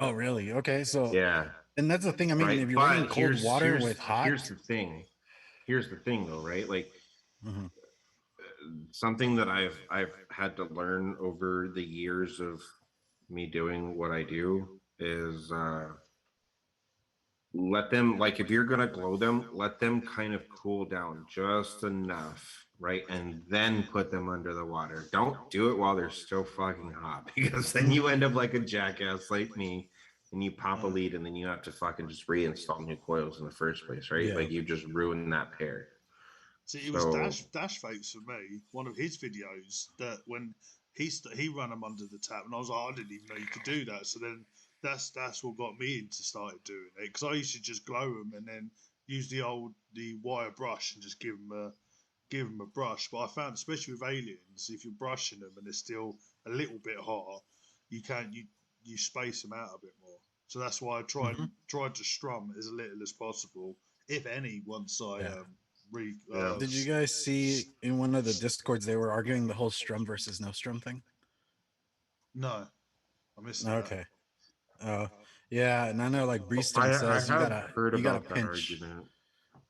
Oh, really? Okay. So, yeah. And that's the thing. I mean, right? if you're running cold water with hot. Here's the thing. Here's the thing though, right? Like something that I've had to learn over the years of me doing what I do is let them, like, if you're gonna glow them, let them kind of cool down just enough, right? And then put them under the water. Don't do it while they're still fucking hot, because then you end up like a jackass like me and you pop a lead and then you have to fucking just reinstall new coils in the first place, right? Yeah. Like you just ruined that pair. See, it was Dash Vapes for me. One of his videos that when he ran them under the tap, and I was like, I didn't even know you could do that. So then that's what got me into started doing it, because I used to just glow them and then use the wire brush and just give them a brush. But I found, especially with aliens, if you're brushing them and they're still a little bit hot, you space them out a bit more. So that's why I tried to strum as little as possible, if any, once I Did you guys see in one of the discords they were arguing the whole strum versus no strum thing? No, I missed that. Okay. Yeah, and I know like Breestone says you gotta pinch. Argument.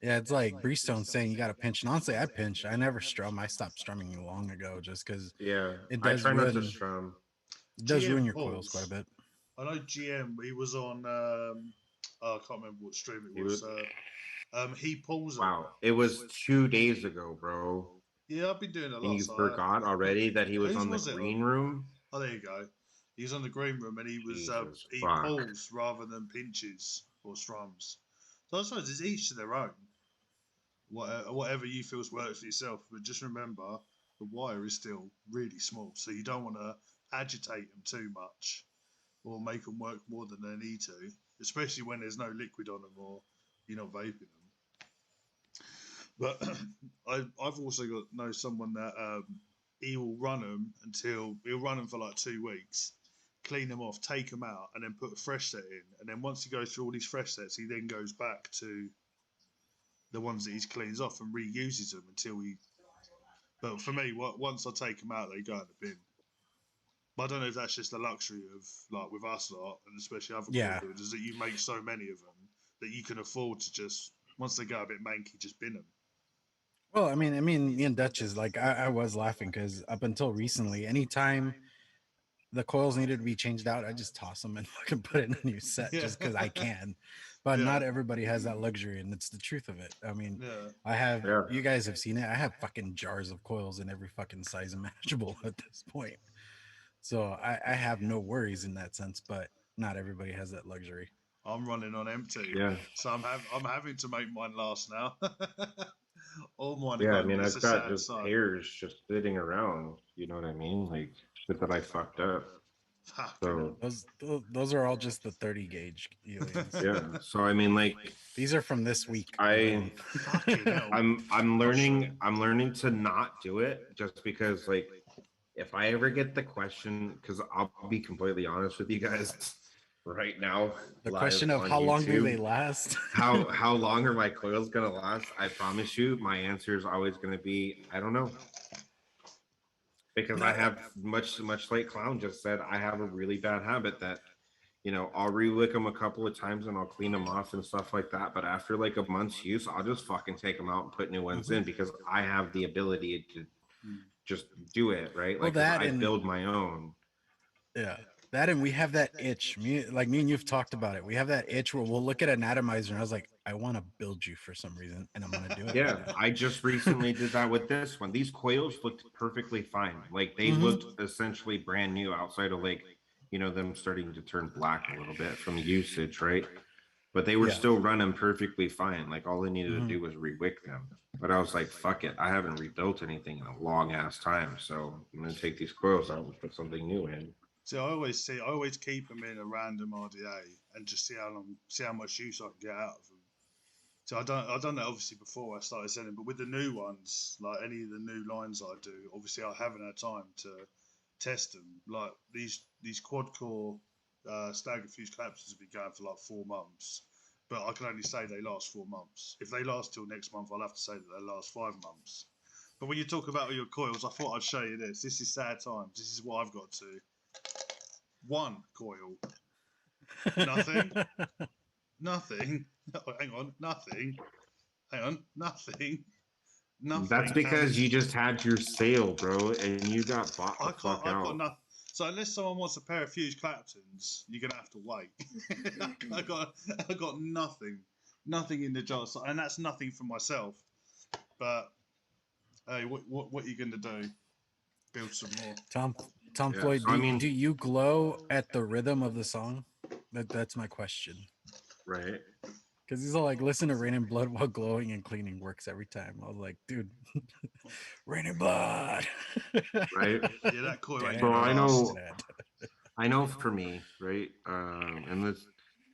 Yeah, it's like Breestone saying you gotta pinch. And honestly, I pinch. I never strum. I stopped strumming long ago just because it does I try not to ruin, strum. it does ruin your Pulse. coils quite a bit. I know GM. He was on. I can't remember what stream it was. He pulls. Wow, it was 2 days ago, bro. Yeah, I've been doing a lot. And you forgot already that he was on the green room? Oh, there you go. He was on the green room and he was he pulls rather than pinches or strums. So I suppose it's each to their own. Whatever you feel works for yourself, but just remember the wire is still really small, so you don't want to agitate them too much or make them work more than they need to, especially when there's no liquid on them or you're not vaping them. But I've also know someone that he will run them for like 2 weeks, clean them off, take them out, and then put a fresh set in. And then once he goes through all these fresh sets, he then goes back to the ones that he cleans off and reuses them until he. But for me, once I take them out, they go in the bin. But I don't know if that's just the luxury of like with us lot, and especially other builders, is that you make so many of them that you can afford to just once they go a bit manky, just bin them. Well, I mean, me and Duchess, like I was laughing because up until recently, anytime the coils needed to be changed out, I just toss them and fucking put in a new set just because I can. but Yeah. not everybody has that luxury, and it's the truth of it. I mean, Yeah. I have, Yeah. you guys have seen it. I have fucking jars of coils in every fucking size imaginable at this point. So I have no worries in that sense, but not everybody has that luxury. I'm running on empty. Yeah. So I'm having to make mine last now. All mine are Yeah, I going. mean, It's I've a got sad just sight. pairs just sitting around. You know what I mean? Like shit that I fucked up. Fucking hell. Those are all just the 30 gauge aliens. Yeah. So I mean, like, These are from this week. I, Fucking hell. I'm learning to not do it just because, like, if I ever get the question, because I'll be completely honest with you guys right now, The live question of on how long do YouTube, they last? how long are my coils gonna last? I promise you, my answer is always gonna be, I don't know. Because I have much like Klowne just said, I have a really bad habit that, you know, I'll re-lick them a couple of times and I'll clean them off and stuff like that. But after like a month's use, I'll just fucking take them out and put new ones in because I have the ability to just do it, right? Well, Like, 'cause that I and build my own. yeah, that and we have that itch. Me and you've talked about it. We have that itch where we'll look at an atomizer and I was like, I want to build you for some reason, and I'm gonna do it. Yeah, I just recently did that with this one. These coils looked perfectly fine. Like they Mhm. looked essentially brand new outside of like, you know, them starting to turn black a little bit from usage, right? But they were Yeah. still running perfectly fine. Like all I needed Mhm. to do was re-wick them. But I was like, fuck it. I haven't rebuilt anything in a long ass time. So I'm gonna take these coils out and put something new in. So I always keep them in a random RDA and just see how much use I can get out of them. So I've done that obviously before I started selling, but with the new ones, like any of the new lines I do, obviously I haven't had time to test them. Like these quad core stagger fuse collapses have been going for like 4 months, but I can only say they last 4 months. If they last till next month, I'll have to say that they last 5 months. But when you talk about all your coils, I thought I'd show you this. This is sad times. This is what I've got to. One coil, nothing, nothing. Oh, hang on, nothing. Hang on, nothing. Nothing. That's because you just had your sale, bro, and you got bought the fuck I've got out. nothing. So unless someone wants a pair of fused Claptons, you're gonna have to wait. I got nothing in the jar, so, and that's nothing for myself. But hey, what are you gonna do? Build some more. Tom Yeah, Floyd, so I mean, do you glow at the rhythm of the song? That's my question. right. Because he's all like, listen to Rain and Blood while glowing and cleaning works every time. I was like, dude, Rain and Blood. Right. Yeah, that coil ain't So gonna I last. know for me, right? And this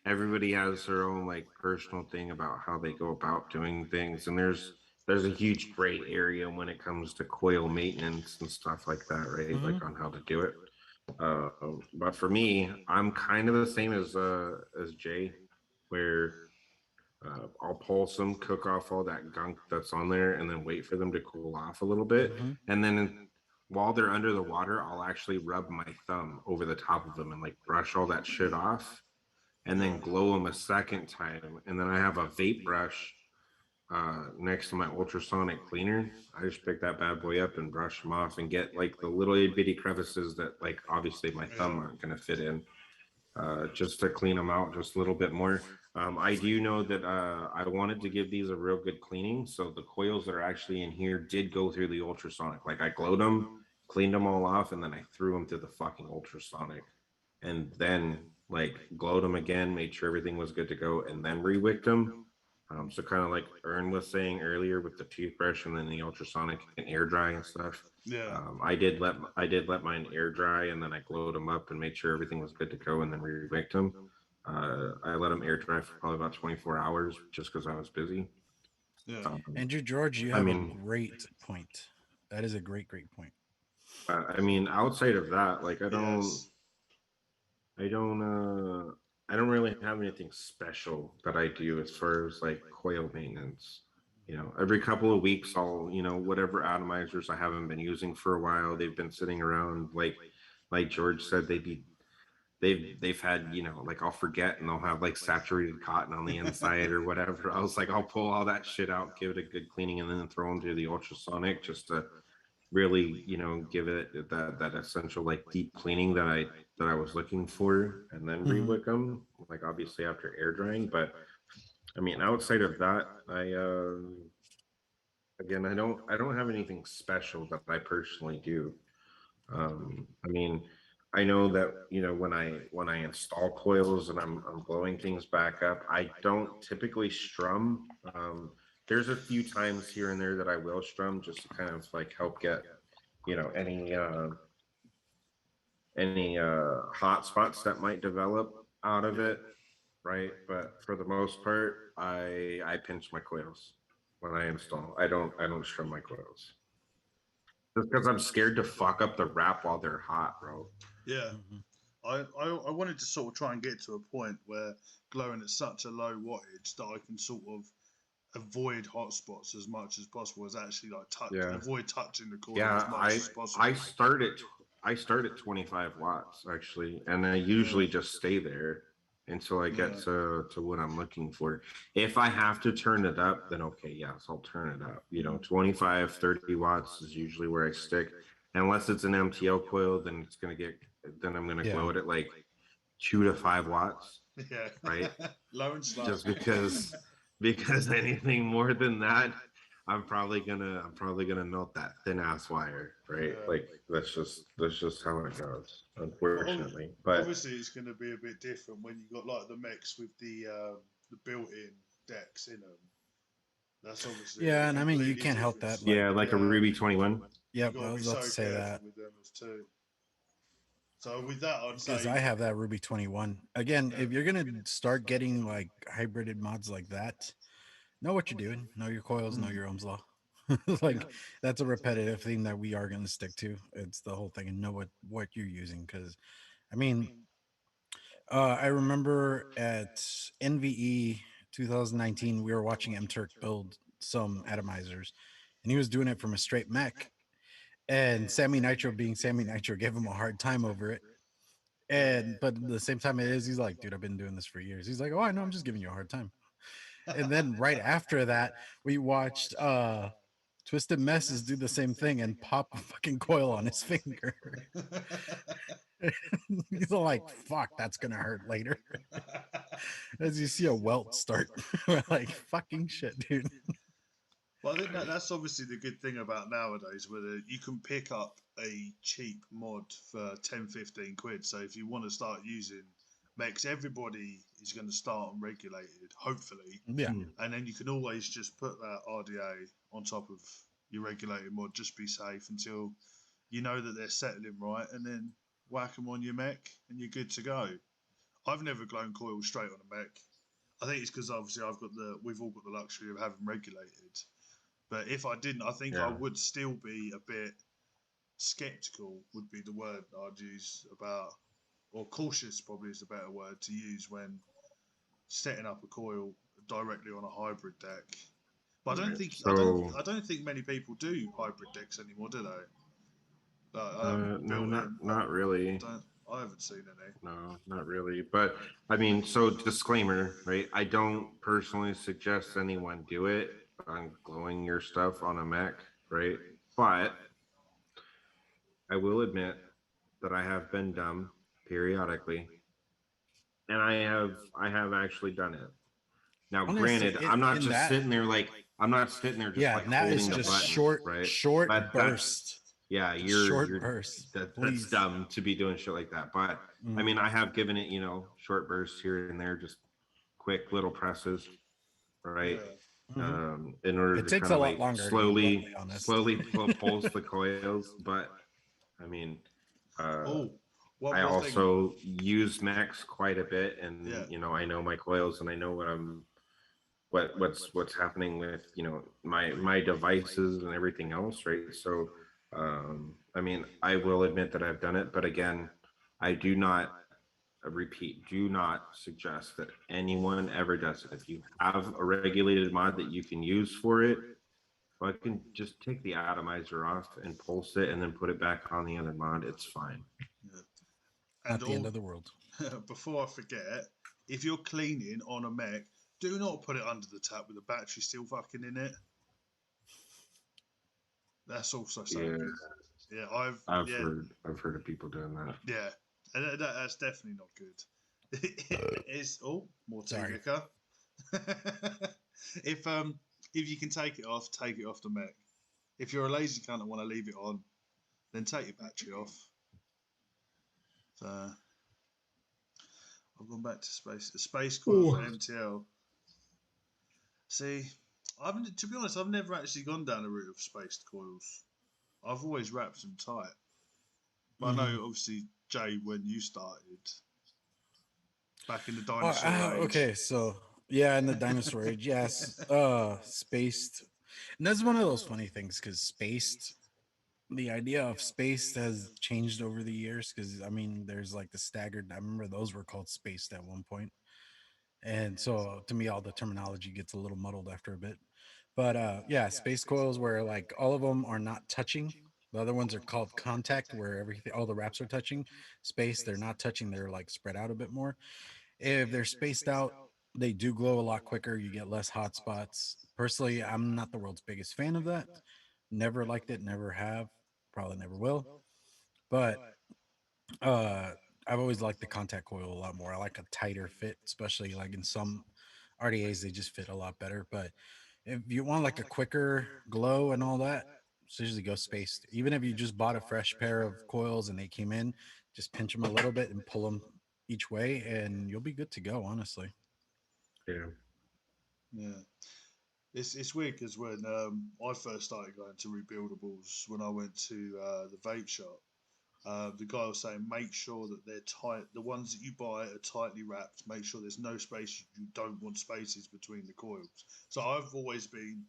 everybody has their own like personal thing about how they go about doing things, and there's a huge gray area when it comes to coil maintenance and stuff like that, right? Mhm. Like on how to do it. Uh, but for me, I'm kind of the same as Jay, where I'll pulse them, cook off all that gunk that's on there, and then wait for them to cool off a little bit. Mhm. And then while they're under the water, I'll actually rub my thumb over the top of them and like brush all that shit off, and then glow them a second time. And then I have a vape brush next to my ultrasonic cleaner. I just pick that bad boy up and brush them off and get like the little itty bitty crevices that like obviously my thumb aren't going to fit in, just to clean them out just a little bit more. I do know that I wanted to give these a real good cleaning, so the coils that are actually in here did go through the ultrasonic. Like I glowed them, cleaned them all off, and then I threw them through the fucking ultrasonic, and then like glowed them again, made sure everything was good to go, and then re-wicked them. So kind of like Ern was saying earlier with the toothbrush and then the ultrasonic and air dry and stuff. Yeah. I did let mine air dry, and then I glowed them up and made sure everything was good to go, and then re-wicked them. I let them air dry for probably about 24 hours just because I was busy. Yeah. Andrew George, you I have mean, a great point. That is a great point. I mean, outside of that, like Yes. I don't, I don't really have anything special that I do as far as like coil maintenance. You know, every couple of weeks, I'll, you know, whatever atomizers I haven't been using for a while, they've been sitting around. Like George said, they've had, you know, like I'll forget and they'll have like saturated cotton on the inside or whatever. I was like, I'll pull all that shit out, give it a good cleaning, and then throw them through the ultrasonic just to really, you know, give it that essential like deep cleaning that I was looking for, and then Mhm. re-wick them, like obviously after air drying. But I mean, outside of that, again, I don't have anything special that I personally do. I mean, I know that, you know, when I install coils and I'm blowing things back up, I don't typically strum. There's a few times here and there that I will strum just to kind of like help get, you know, any hot spots that might develop out of it, right? But for the most part, I pinch my coils when I install. I don't strum my coils. Just because I'm scared to fuck up the wrap while they're hot, bro. Yeah. Mhm. I wanted to sort of try and get to a point where glowing at such a low wattage that I can sort of avoid hotspots as much as possible, as actually like Yeah. avoid touching the coil Yeah, as much as possible. I start at 25 watts actually, and I usually just stay there until I get to what I'm looking for. If I have to turn it up, then okay, yes, I'll turn it up. You know, 25, 30 watts is usually where I stick. Unless it's an MTL coil, then I'm gonna Yeah. glow it at like 2 to 5 watts, Yeah. right? Low and slow. Just because anything more than that, I'm probably gonna melt that thin ass wire, right? Yeah. Like that's just how it goes, But unfortunately. But obviously, it's going to be a bit different when you got like the mechs with the built-in decks in them. That's obviously Yeah, a and I mean, you completely can't help different. that. Like, yeah, like a Ruby 21. You yep, got I to be was about so to say careful that with them as too. So with that, I'd because say I have that Ruby 21. Again, if you're gonna start getting like hybrided mods like that, know what you're doing. Know your coils. Know your Ohm's law. Like that's a repetitive thing that we are gonna stick to. It's the whole thing, and know what you're using. Because I mean, I remember at NVE 2019, we were watching M Turk build some atomizers, and he was doing it from a straight mech. And Sammy Nitro, being Sammy Nitro, gave him a hard time over it. And but at the same time, he's like, dude, I've been doing this for years. He's like, oh, I know, I'm just giving you a hard time. And then right after that, we watched Twisted Messes do the same thing and pop a fucking coil on his finger. He's all like, fuck, that's gonna hurt later. As you see a welt start. We're like, fucking shit, dude. Well, I think that's obviously the good thing about nowadays, where you can pick up a cheap mod for 10, 15 quid. So if you want to start using mechs, everybody is going to start unregulated, hopefully. Yeah. And then you can always just put that RDA on top of your regulated mod, just be safe until you know that they're settling right, and then whack them on your mech and you're good to go. I've never blown coils straight on a mech. I think it's because obviously we've all got the luxury of having regulated. But if I didn't, I think I Yeah. would still be a bit skeptical, would be the word I'd use about, or cautious probably is the better word to use when setting up a coil directly on a hybrid deck. But Right. I don't think many people do hybrid decks anymore, do they? No, Built in. not really. I haven't seen any. No, not really. But I mean, so disclaimer, right? I don't personally suggest anyone do it on glowing your stuff on a Mac, right? But I will admit that I have been dumb periodically, and I have actually done it. Now, Honestly, granted, I'm not in just that, sitting there like I'm not sitting there just yeah, like that is holding the just button, right? short But burst. yeah, Short burst, that's please. dumb to be doing shit like that. But I mean, I have given it, you know, short bursts here and there, just quick little presses, right? In order It to takes kind a of lot like longer, to be bluntly honest. pulse the coils. But I mean, Oh, one I more thing. also use Max quite a bit, and Yeah. you know, I know my coils, and I know what's happening with, you know, my devices and everything else, right? So I mean, I will admit that I've done it, but again, I do not do not suggest that anyone ever does it. If you have a regulated mod that you can use for it, well, I can just take the atomizer off and pulse it and then put it back on the other mod. It's fine. Yeah. Not the end of the world. Before I forget, if you're cleaning on a mech, do not put it under the tap with the battery still fucking in it. That's also something. Yeah, Yeah, I've heard of people doing that. Yeah, and that's definitely not good. It's more tea Sorry. liquor. If you can take it off the mech. If you're a lazy cunt and want to leave it on, then take your battery off. So I've gone back to space coil for MTL. See, to be honest, I've never actually gone down the route of spaced coils. I've always wrapped them tight. But I know, obviously, Jay, when you started back in the dinosaur age. Okay, so yeah, in the dinosaur age, yes, spaced. And that's one of those funny things because spaced, the idea of spaced has changed over the years. Because I mean, there's like the staggered. I remember those were called spaced at one point, and so to me, all the terminology gets a little muddled after a bit. But yeah, space coils where like all of them are not touching. The other ones are called contact, where everything, all the wraps are touching. Space, they're not touching. They're like spread out a bit more. If they're spaced out, they do glow a lot quicker. You get less hot spots. Personally, I'm not the world's biggest fan of that. Never liked it, never have, probably never will. But uh I've always liked the contact coil a lot more. I like a tighter fit, especially like in some RDAs, they just fit a lot better. But if you want like a quicker glow and all that, so usually go spaced. Even if you just bought a fresh pair of coils and they came in, just pinch them a little bit and pull them each way, and you'll be good to go. Honestly. Yeah. It's weird because when I first started going to rebuildables, when I went to the vape shop, the guy was saying make sure that they're tight. The ones that you buy are tightly wrapped. Make sure there's no space. You don't want spaces between the coils. So I've always been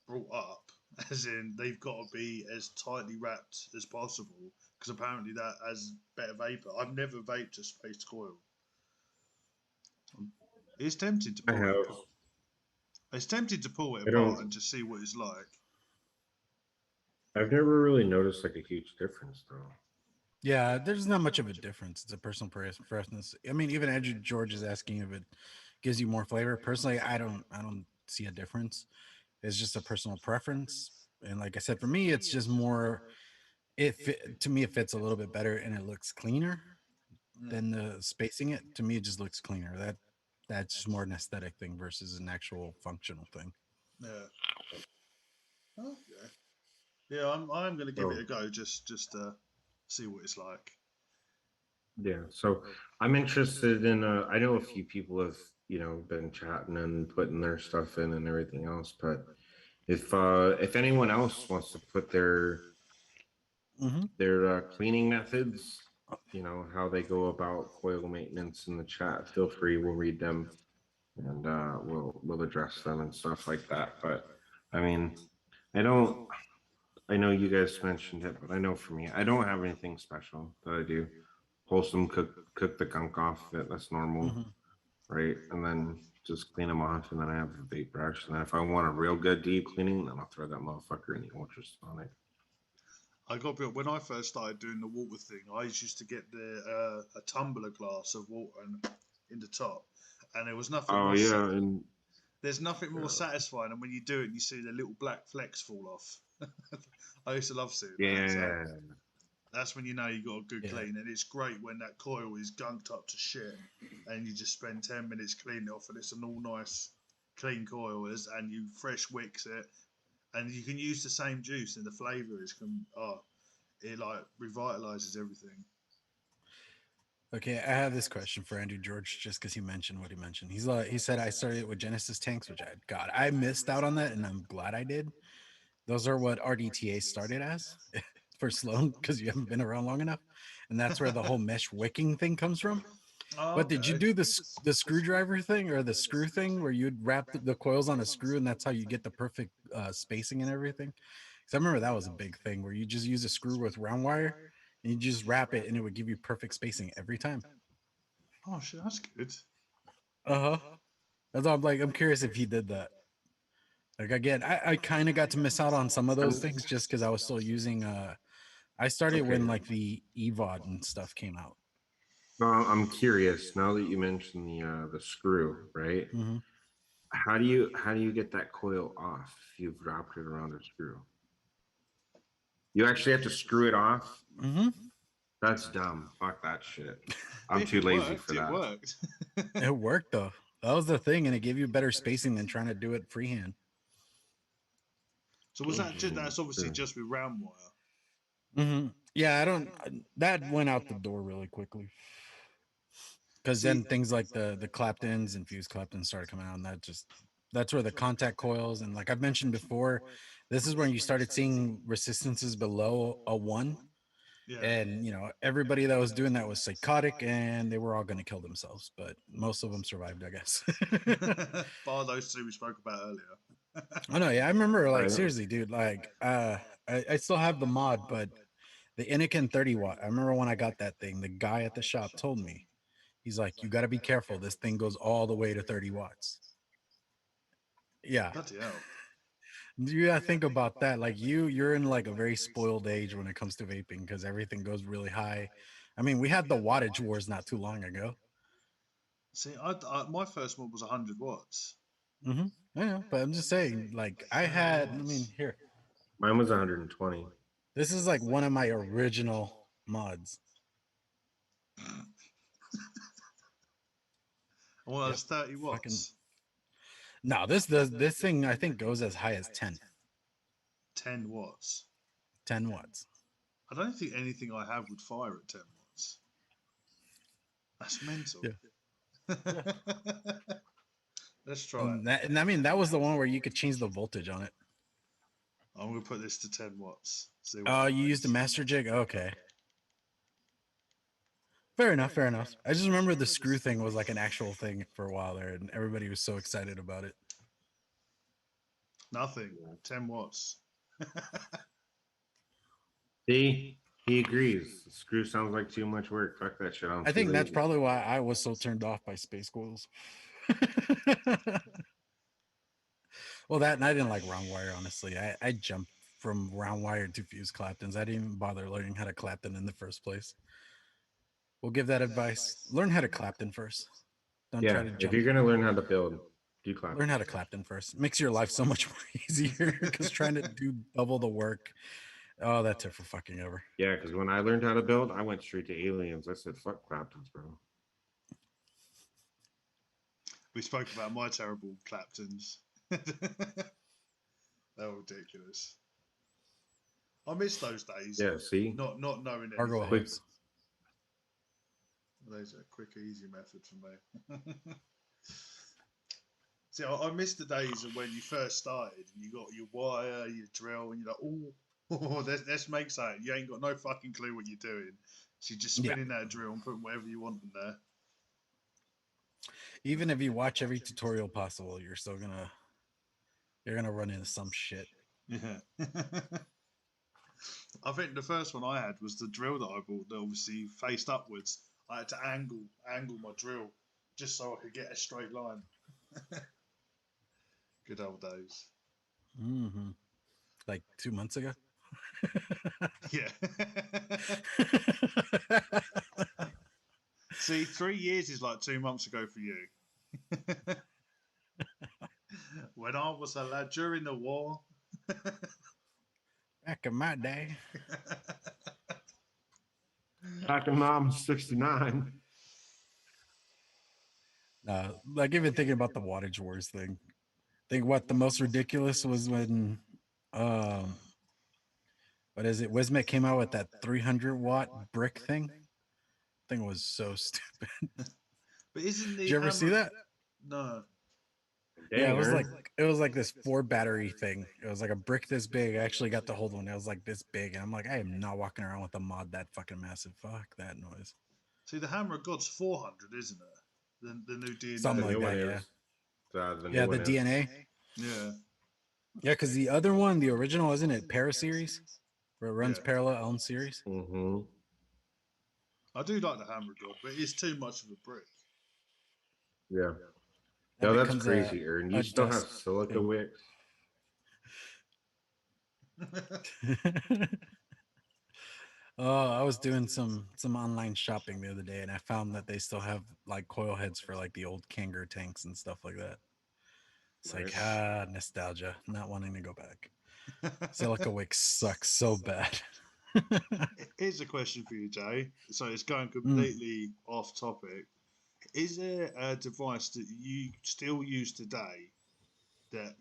brought up as in they've got to be as tightly wrapped as possible because apparently that has better vapor. I've never vaped a spaced coil. It's tempting to pull it apart. It's tempting to pull it apart and just see what it's like. I've never really noticed like a huge difference though. Yeah, there's not much of a difference. It's a personal preference. I mean, even Andrew George is asking if it gives you more flavor. Personally, I don't see a difference. It's just a personal preference. And like I said, for me, it's just more. To me, it fits a little bit better and it looks cleaner than the spacing. It to me, it just looks cleaner. That's just more an aesthetic thing versus an actual functional thing. Yeah. Okay. Yeah, I'm going to give it a go just to see what it's like. Yeah, so I'm interested in. I know a few people have been chatting and putting their stuff in and everything else, but if anyone else wants to put their cleaning methods, how they go about coil maintenance in the chat, feel free. We'll read them and we'll address them and stuff like that. But I mean, I don't. I know you guys mentioned it, but I know for me, I don't have anything special that I do. Wholesome, cook the gunk off of it. That's normal, right? And then just clean them off, and then I have a vape brush. And then if I want a real good deep cleaning, then I'll throw that motherfucker in the ultrasonic. I got built when I first started doing the water thing. I used to get a tumbler glass of water in the top, and there was nothing. Oh yeah, and there's nothing more satisfying than when you do it and you see the little black flecks fall off. I used to love seeing that. Yeah. So that's when you know you got a good clean, and it's great when that coil is gunked up to shit, and you just spend 10 minutes cleaning it off, and it's an all nice, clean coil, and you fresh wicks it, and you can use the same juice, and the flavour it like revitalizes everything. Okay, I have this question for Andrew George, just because he mentioned what he mentioned. He said I started with Genesis tanks, which I missed out on that, and I'm glad I did. Those are what RDTA started as for Sloane, because you haven't been around long enough, and that's where the whole mesh wicking thing comes from. But did you do the screwdriver thing or the screw thing where you'd wrap the coils on a screw and that's how you get the perfect spacing and everything? Because I remember that was a big thing where you just use a screw with round wire and you just wrap it and it would give you perfect spacing every time. Oh shit, that's good. That's all I'm curious if he did that. Like again, I kind of got to miss out on some of those things just because I was still using. I started when like the EVOD and stuff came out. I'm curious now that you mentioned the screw, right? How do you get that coil off if you've wrapped it around a screw? You actually have to screw it off. That's dumb. Fuck that shit. I'm too lazy for that. It worked. It worked though. That was the thing, and it gave you better spacing than trying to do it freehand. So that's obviously just with round wire. Yeah, I don't. That went out the door really quickly because then things like the Claptons and fuse Claptons started coming out, and that's where the contact coils and, like I've mentioned before, this is when you started seeing resistances below a 1. Yeah. And everybody that was doing that was psychotic, and they were all going to kill themselves, but most of them survived, I guess. Bar those two we spoke about earlier. Oh no, yeah, I remember, like, seriously, dude, like I still have the mod, but the Anakin 30 watt, I remember when I got that thing, the guy at the shop told me, he's like, you got to be careful, this thing goes all the way to 30 watts. Yeah. Bloody hell. You gotta think about that. Like you're in like a very spoiled age when it comes to vaping, because everything goes really high. I mean, we had the wattage wars not too long ago. See, my first one was 100 watts. I know, but I'm just saying, like, I mean, here. Mine was 120. This is like one of my original mods. Well, it's 30 watts. No, this thing I think goes as high as 10. 10 watts. 10 watts. I don't think anything I have would fire at 10 watts. That's mental. Yeah. Let's try it. And I mean, that was the one where you could change the voltage on it. I'm going to put this to 10 watts. Oh, you used a master jig? Okay. Fair enough, fair enough. I just remember the screw thing was like an actual thing for a while there, and everybody was so excited about it. Nothing. 10 watts. See, he agrees. The screw sounds like too much work. Fuck that shit. I think that's probably why I was so turned off by space coils. Well, that, and I didn't like round wire, honestly. I jumped from round wire to fuse Claptons. I didn't even bother learning how to Clapton in the first place. We'll give that advice. Learn how to Clapton first. Don't try to jump. If you're gonna learn how to build, do Clapton. Learn how to Clapton first. Makes your life so much more easier, because trying to do double the work, oh, that took for fucking ever. Yeah, because when I learned how to build, I went straight to aliens. I said, fuck Claptons, bro. We spoke about my terrible Claptons. They were ridiculous. I miss those days. Yeah, see? Not knowing Argo anything. hooks. There's a quick, easy method for me. See, I miss the days of when you first started and you got your wire, your drill, and you're like, oh, let's make something. You ain't got no fucking clue what you're doing. So you're just spinning that drill and putting whatever you want in there. Even if you watch every tutorial possible, you're still gonna run into some shit. Yeah. I think the first one I had was the drill that I bought that obviously faced upwards. I had to angle my drill just so I could get a straight line. Good old days. Like 2 months ago. Yeah. See, 3 years is like 2 months ago for you. When I was a lad during the war. Back in my day. Back in mom 69. Like, even thinking about the wattage wars thing. I think what the most ridiculous was when what is it? Wismet came out with that 300 watt brick thing. Thing was so stupid. But isn't the Did you ever see that? No. Dang, Yeah, it was like this 4 battery thing. It was like a brick this big. I actually got to hold one. It was like this big, and I'm like, I am not walking around with a mod that fucking massive. Fuck that noise. See, the Hammer of God's 400, isn't it? The new DNA. Something like that, yeah. The DNA. Yeah. Yeah, because the other one, the original, isn't it Para series, where it runs parallel Elm series? Mm-hmm. I do like the Hammer of God, but it's too much of a brick. Yeah. No, that's crazy, Ern. You still have silica wicks. Oh, I was doing some online shopping the other day, and I found that they still have like coil heads for like the old Kanger tanks and stuff like that. It's like, nostalgia, not wanting to go back. Silica wick sucks so bad. Here's a question for you, Jay. So it's going completely off topic. is there a device that you still use today that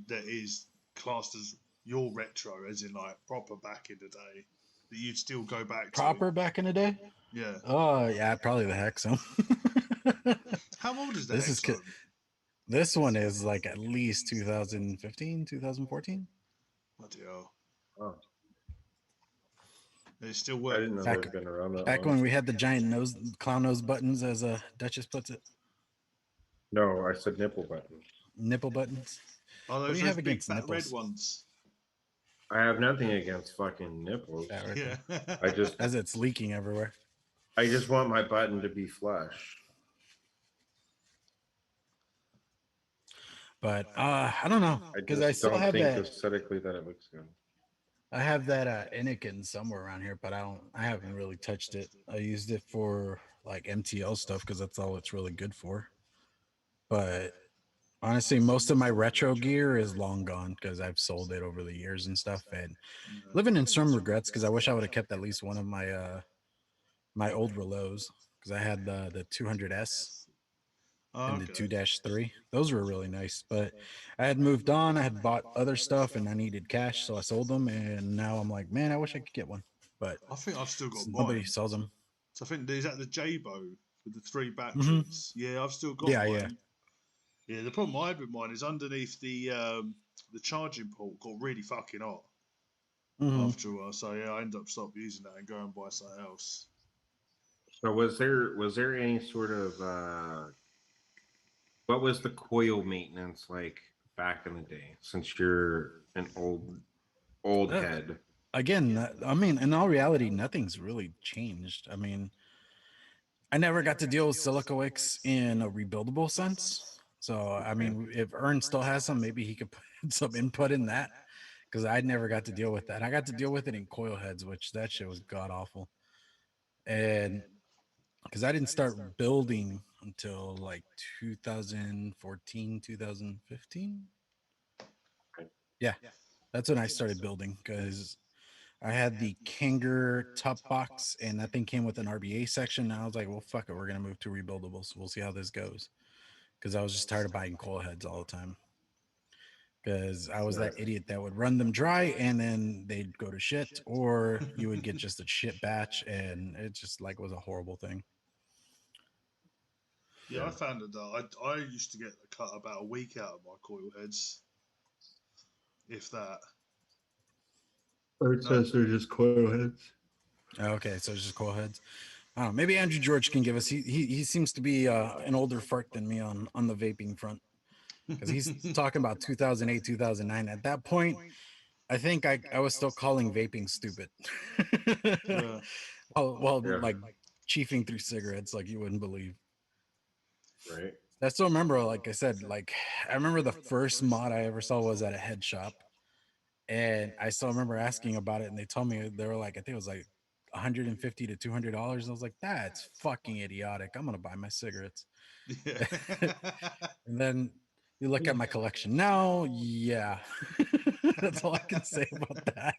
that is classed as your retro, as in like proper back in the day, that you'd still go back Proper to? back in the day? Yeah. Oh yeah, probably the Hexum. How old is the This is Hexum? this one is like at least 2015, 2014. Bloody hell. Oh, It's still I didn't working. know Back- they'd been around that Back long. when we had the giant clown nose buttons, as Duchess puts it, No, I said nipple buttons. nipple buttons. Oh, What those, do you those have big against fat red nipples? ones. I have nothing against fucking nipples. That right Yeah. there. I just As it's leaking everywhere. I just want my button to be flush. But I don't know I because just I still don't have think that. aesthetically that it looks good. I have that Anakin somewhere around here, but I haven't really touched it. I used it for like MTL stuff because that's all it's really good for. But honestly, most of my retro gear is long gone because I've sold it over the years and stuff. And living in some regrets because I wish I would have kept at least one of my my old reloads because I had the 200S and the 2-3. Those were really nice, but I had moved on. I had bought other stuff and I needed cash, so I sold them. And now I'm like, man, I wish I could get one, but I think I've still got nobody mine. sells them. So I think is that the J-Bow with the 3 batteries. Yeah, I've still got Yeah, mine. Yeah, the problem I had with mine is underneath the charging port got really fucking hot after a while. So yeah, I ended up stopping using that and going and buy something else. So was there any sort of what was the coil maintenance like back in the day? Since you're an old head. Again, I mean, in all reality, nothing's really changed. I mean, I never got to deal with silica wicks in a rebuildable sense. So, I mean, if Ern still has some, maybe he could put some input in that because I never got to deal with that. I got to deal with it in coil heads, which that shit was god awful. And because I didn't start building until like 2014, 2015. Yeah, that's when I started building because I had the Kanger top box and that thing came with an RBA section. And I was like, well, fuck it. We're going to move to rebuildables. We'll see how this goes. Because I was just tired of buying coil heads all the time. Because I was that idiot that would run them dry and then they'd go to shit, or you would get just a shit batch and it just like was a horrible thing. Yeah, I found that I used to get a cut about a week out of my coil heads, if that. Or it says they're just coil heads. Okay, so it's just coil heads. I don't know. Maybe Andrew George can give us. He seems to be an older fart than me on the vaping front because he's talking about 2008, 2009. At that point, I think I was still calling vaping stupid. Yeah. Like chiefing through cigarettes like you wouldn't believe. Right. I still remember, like I said, like I remember the first mod I ever saw was at a head shop, and I still remember asking about it, and they told me they were like, I think it was like $150 to $200. And I was like, that's fucking idiotic. I'm gonna buy my cigarettes. Yeah. And then you look at my collection now, yeah. That's all I can say about that.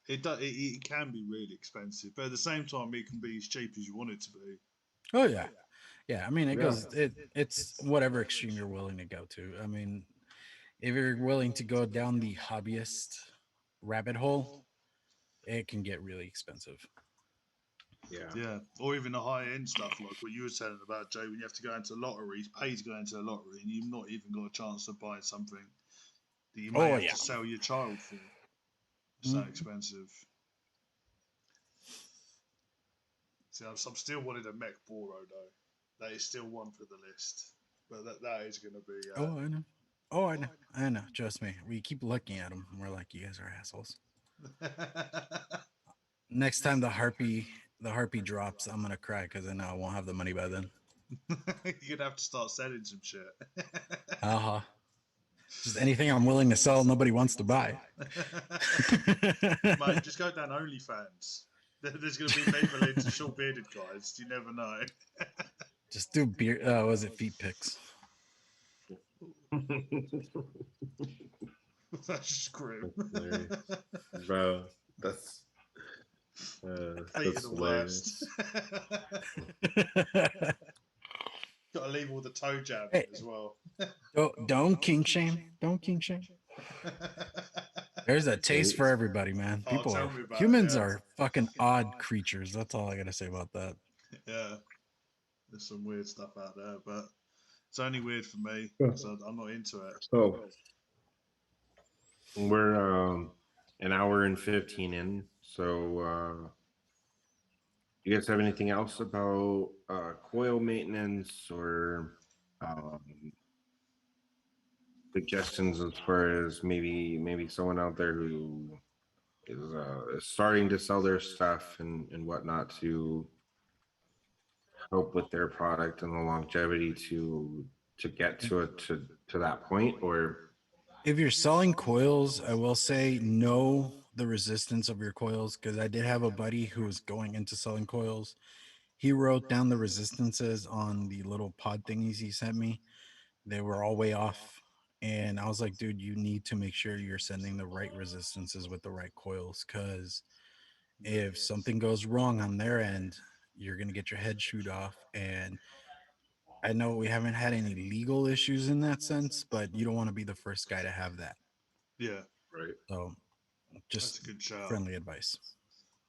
It does. It can be really expensive, but at the same time, it can be as cheap as you want it to be. Oh yeah, yeah. I mean, it Yeah. goes. It's whatever extreme you're willing to go to. I mean, if you're willing to go down the hobbyist rabbit hole, it can get really expensive. Yeah, or even the high end stuff like what you were saying about Jay, when you have to go into lotteries, pay to go into a lottery, and you've not even got a chance to buy something that you may have to sell your child for. It's that expensive. See, I'm still wanting a mech Boro though. That is still one for the list, but that is going to be. Oh, I know. Oh, I know. Trust me. We keep looking at them. We're like, you guys are assholes. Next time the harpy drops, I'm gonna cry because I know I won't have the money by then. You're gonna have to start selling some shit. Just anything I'm willing to sell, nobody wants to buy. Mate, just go down OnlyFans. There's going to be Maybelline to short bearded guys. You never know. Just do beer. Was it feet pics? That's just grim. Bro, that's Hated That's the worst. hilarious. Got to leave all the toe jab Hey. in as well. Don't king shame. Don't king shame. There's a taste for everybody, man. Oh, People tell are me about it, humans yeah. are fucking odd creatures. That's all I gotta say about that. Yeah, there's some weird stuff out there, but it's only weird for me because I'm not into it. So we're an hour and 15 in. So you guys have anything else about coil maintenance or um, suggestions as far as maybe someone out there who is starting to sell their stuff and whatnot to help with their product and the longevity to get to it to that point? Or If you're selling coils, I will say know the resistance of your coils, because I did have a buddy who was going into selling coils. He wrote down the resistances on the little pod thingies he sent me. They were all way off. And I was like, dude, you need to make sure you're sending the right resistances with the right coils, because if something goes wrong on their end, you're going to get your head shoot off. And I know we haven't had any legal issues in that sense, but you don't want to be the first guy to have that. Yeah, right. So that's just a good shout. friendly advice.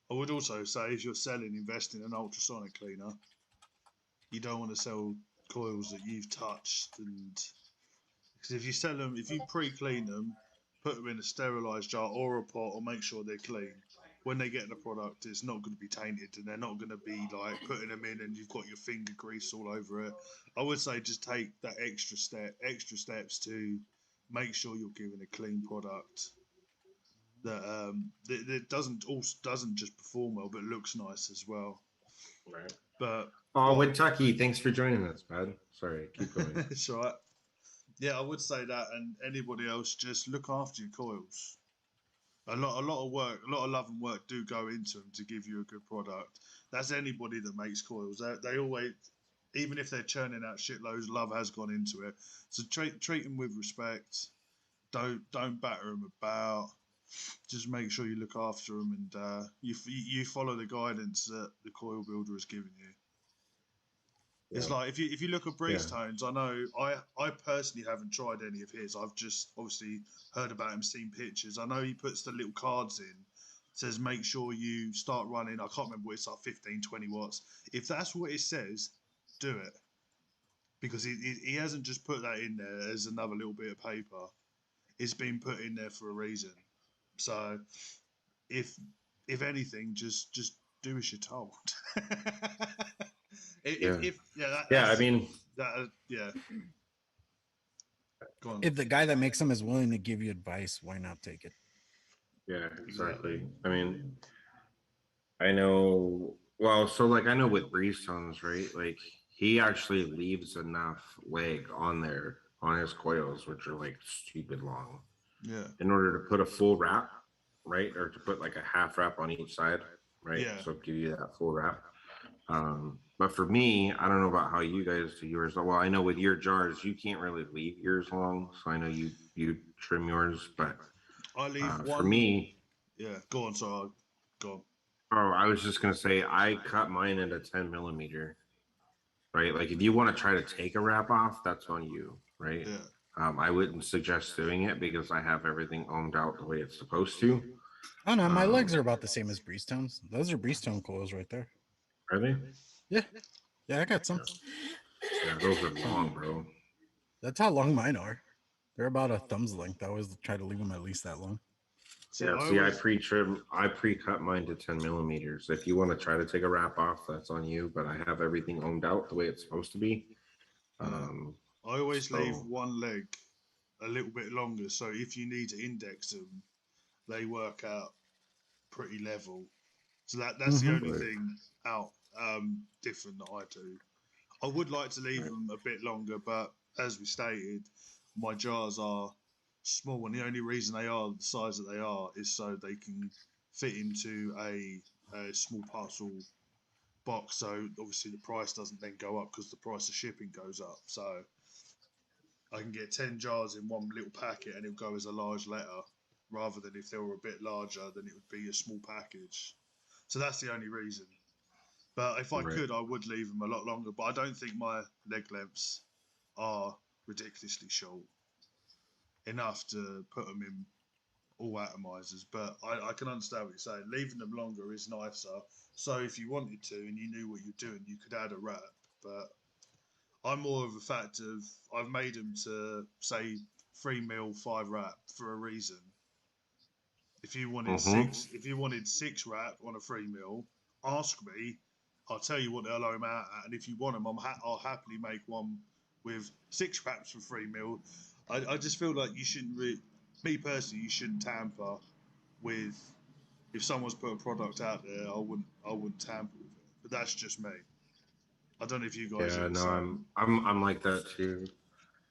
I would also say if you're selling, invest in an ultrasonic cleaner. You don't want to sell coils that you've touched, and because if you sell them, if you pre-clean them, put them in a sterilized jar or a pot, or make sure they're clean. When they get the product, it's not going to be tainted, and they're not going to be like putting them in and you've got your finger grease all over it. I would say just take that extra steps to make sure you're giving a clean product that doesn't just perform well, but looks nice as well. Right. But Oh, Kentucky, thanks for joining us, bud. Sorry, keep going. it's all right. Yeah, I would say that, and anybody else, just look after your coils. A lot of work, a lot of love and work do go into them to give you a good product. That's anybody that makes coils. They always, even if they're churning out shitloads, love has gone into it. So treat them with respect. Don't batter them about. Just make sure you look after them, and you follow the guidance that the coil builder has given you. It's Yeah. like if you look at Breeze Yeah. Tones, I know I personally haven't tried any of his. I've just obviously heard about him, seen pictures. I know he puts the little cards in, says make sure you start running. I can't remember what it's like, 15, 20 watts. If that's what it says, do it. Because he hasn't just put that in there as another little bit of paper. It's been put in there for a reason. So if anything, just do as you're told. Yeah. Yeah, Yeah, I mean, yeah. Go on. If the guy that makes them is willing to give you advice, why not take it? yeah, Exactly. exactly. I mean, I know, well, so like I know with Breeze Tones, right? Like he actually leaves enough leg on there on his coils, which are like stupid long, Yeah. in order to put a full wrap, right? Or to put like a half wrap on each side, right? Yeah. So give you that full wrap. But for me, I don't know about how you guys do yours. Well, I know with your jars, you can't really leave yours long, so I know you trim yours. But I leave for one. me, Yeah. Go on. So go on. oh, I was just gonna say I cut mine at a 10 millimeter, right? Like if you want to try to take a wrap off, that's on you, right? Yeah. I wouldn't suggest doing it because I have everything ohmed out the way it's supposed to. Oh no, my legs are about the same as Breeze Tones. Those are Breeze Tone coils right there. Are they? Yeah. Yeah, I got some. Yeah, those are long, bro. That's how long mine are. They're about a thumb's length. I always try to leave them at least that long. See, Yeah, I see, always. I pre-cut mine to 10 millimeters. If you want to try to take a wrap off, that's on you. But I have everything ohmed out the way it's supposed to be. Yeah. I always so leave one leg a little bit longer, so if you need to index them, they work out pretty level. So that's the only Right. thing out different that I do. I would like to leave them a bit longer, but as we stated, my jars are small, and the only reason they are the size that they are is so they can fit into a small parcel box. So obviously the price doesn't then go up because the price of shipping goes up. So I can get 10 jars in one little packet, and it'll go as a large letter, rather than if they were a bit larger, then it would be a small package. So that's the only reason. But if I could, I would leave them a lot longer. But I don't think my leg lengths are ridiculously short enough to put them in all atomizers. But I can understand what you're saying. Leaving them longer is nicer. So if you wanted to and you knew what you're doing, you could add a wrap. But I'm more of a fact of I've made them to say 3 mil 5 wrap for a reason. If you wanted six wrap on a 3 mil, ask me. I'll tell you what they'll low them out at, and if you want them, I'll happily make one with 6 wraps for 3 mil. I just feel like you shouldn't me personally, you shouldn't tamper with. If someone's put a product out there, I wouldn't tamper with it. But that's just me. I don't know if you guys. Yeah, no, I'm like that too.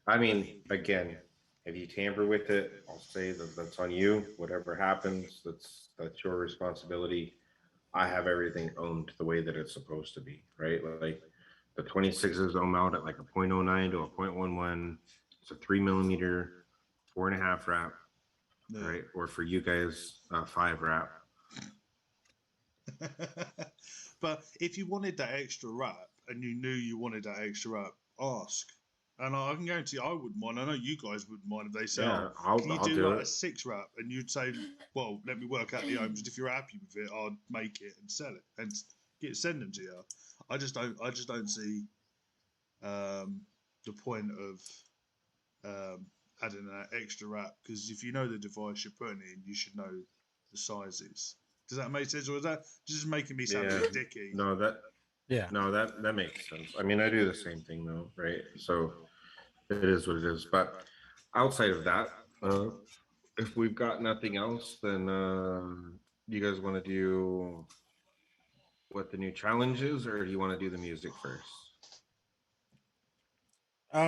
I mean, again, if you tamper with it, I'll say that that's on you. Whatever happens, that's your responsibility. I have everything owned the way that it's supposed to be, right? Like the 26s ohm out at like a 0.09 to a 0.11. It's a 3 millimeter, 4.5 wrap, right? Or for you guys, 5 wrap. But if you wanted that extra wrap and you knew you wanted that extra wrap, ask. And I can guarantee I wouldn't mind. I know you guys wouldn't mind if they say, can you do like a 6 wrap? And you'd say, well, let me work out the ohms. And if you're happy with it, I'd make it and sell it and send them to you. I just don't see the point of adding that extra wrap, because if you know the device you're putting in, you should know the sizes. Does that make sense, or is that just making me sound a bit dicky? No, that makes sense. I mean, I do the same thing though, right? So it is what it is. But outside of that, if we've got nothing else, then you guys want to do what the new challenge is, or do you want to do the music first?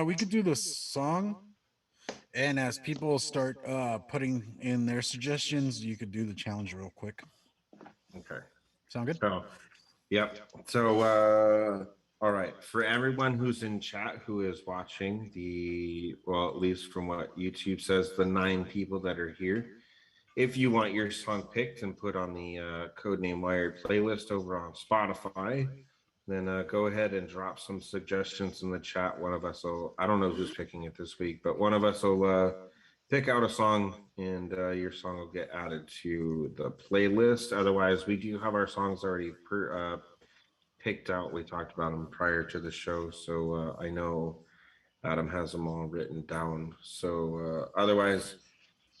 We could do the song, and as people start putting in their suggestions, you could do the challenge real quick. Okay. Sound good? So, yep. So, all right. For everyone who's in chat who is watching well, at least from what YouTube says, the 9 people that are here, if you want your song picked and put on the Codename Wired playlist over on Spotify, then go ahead and drop some suggestions in the chat. One of us will, I don't know who's picking it this week, but one of us will pick out a song, and your song will get added to the playlist. Otherwise, we do have our songs already picked out. We talked about them prior to the show, so I know Adam has them all written down. So otherwise,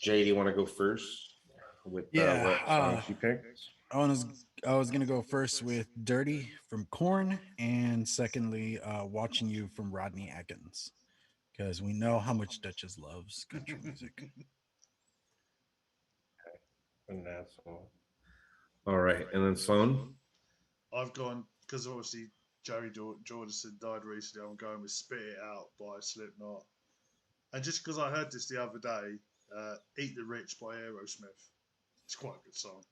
Jay, do you want to go first with what songs you picked? I was gonna go first with "Dirty" from Korn, and secondly, "Watching You" from Rodney Atkins, because we know how much Duchess loves country music. And that's all right. And then Sloane? I've gone, because obviously Joey Jordison died recently, I'm going with "Spit It Out" by Slipknot. And just because I heard this the other day, "Eat the Rich" by Aerosmith. It's quite a good song.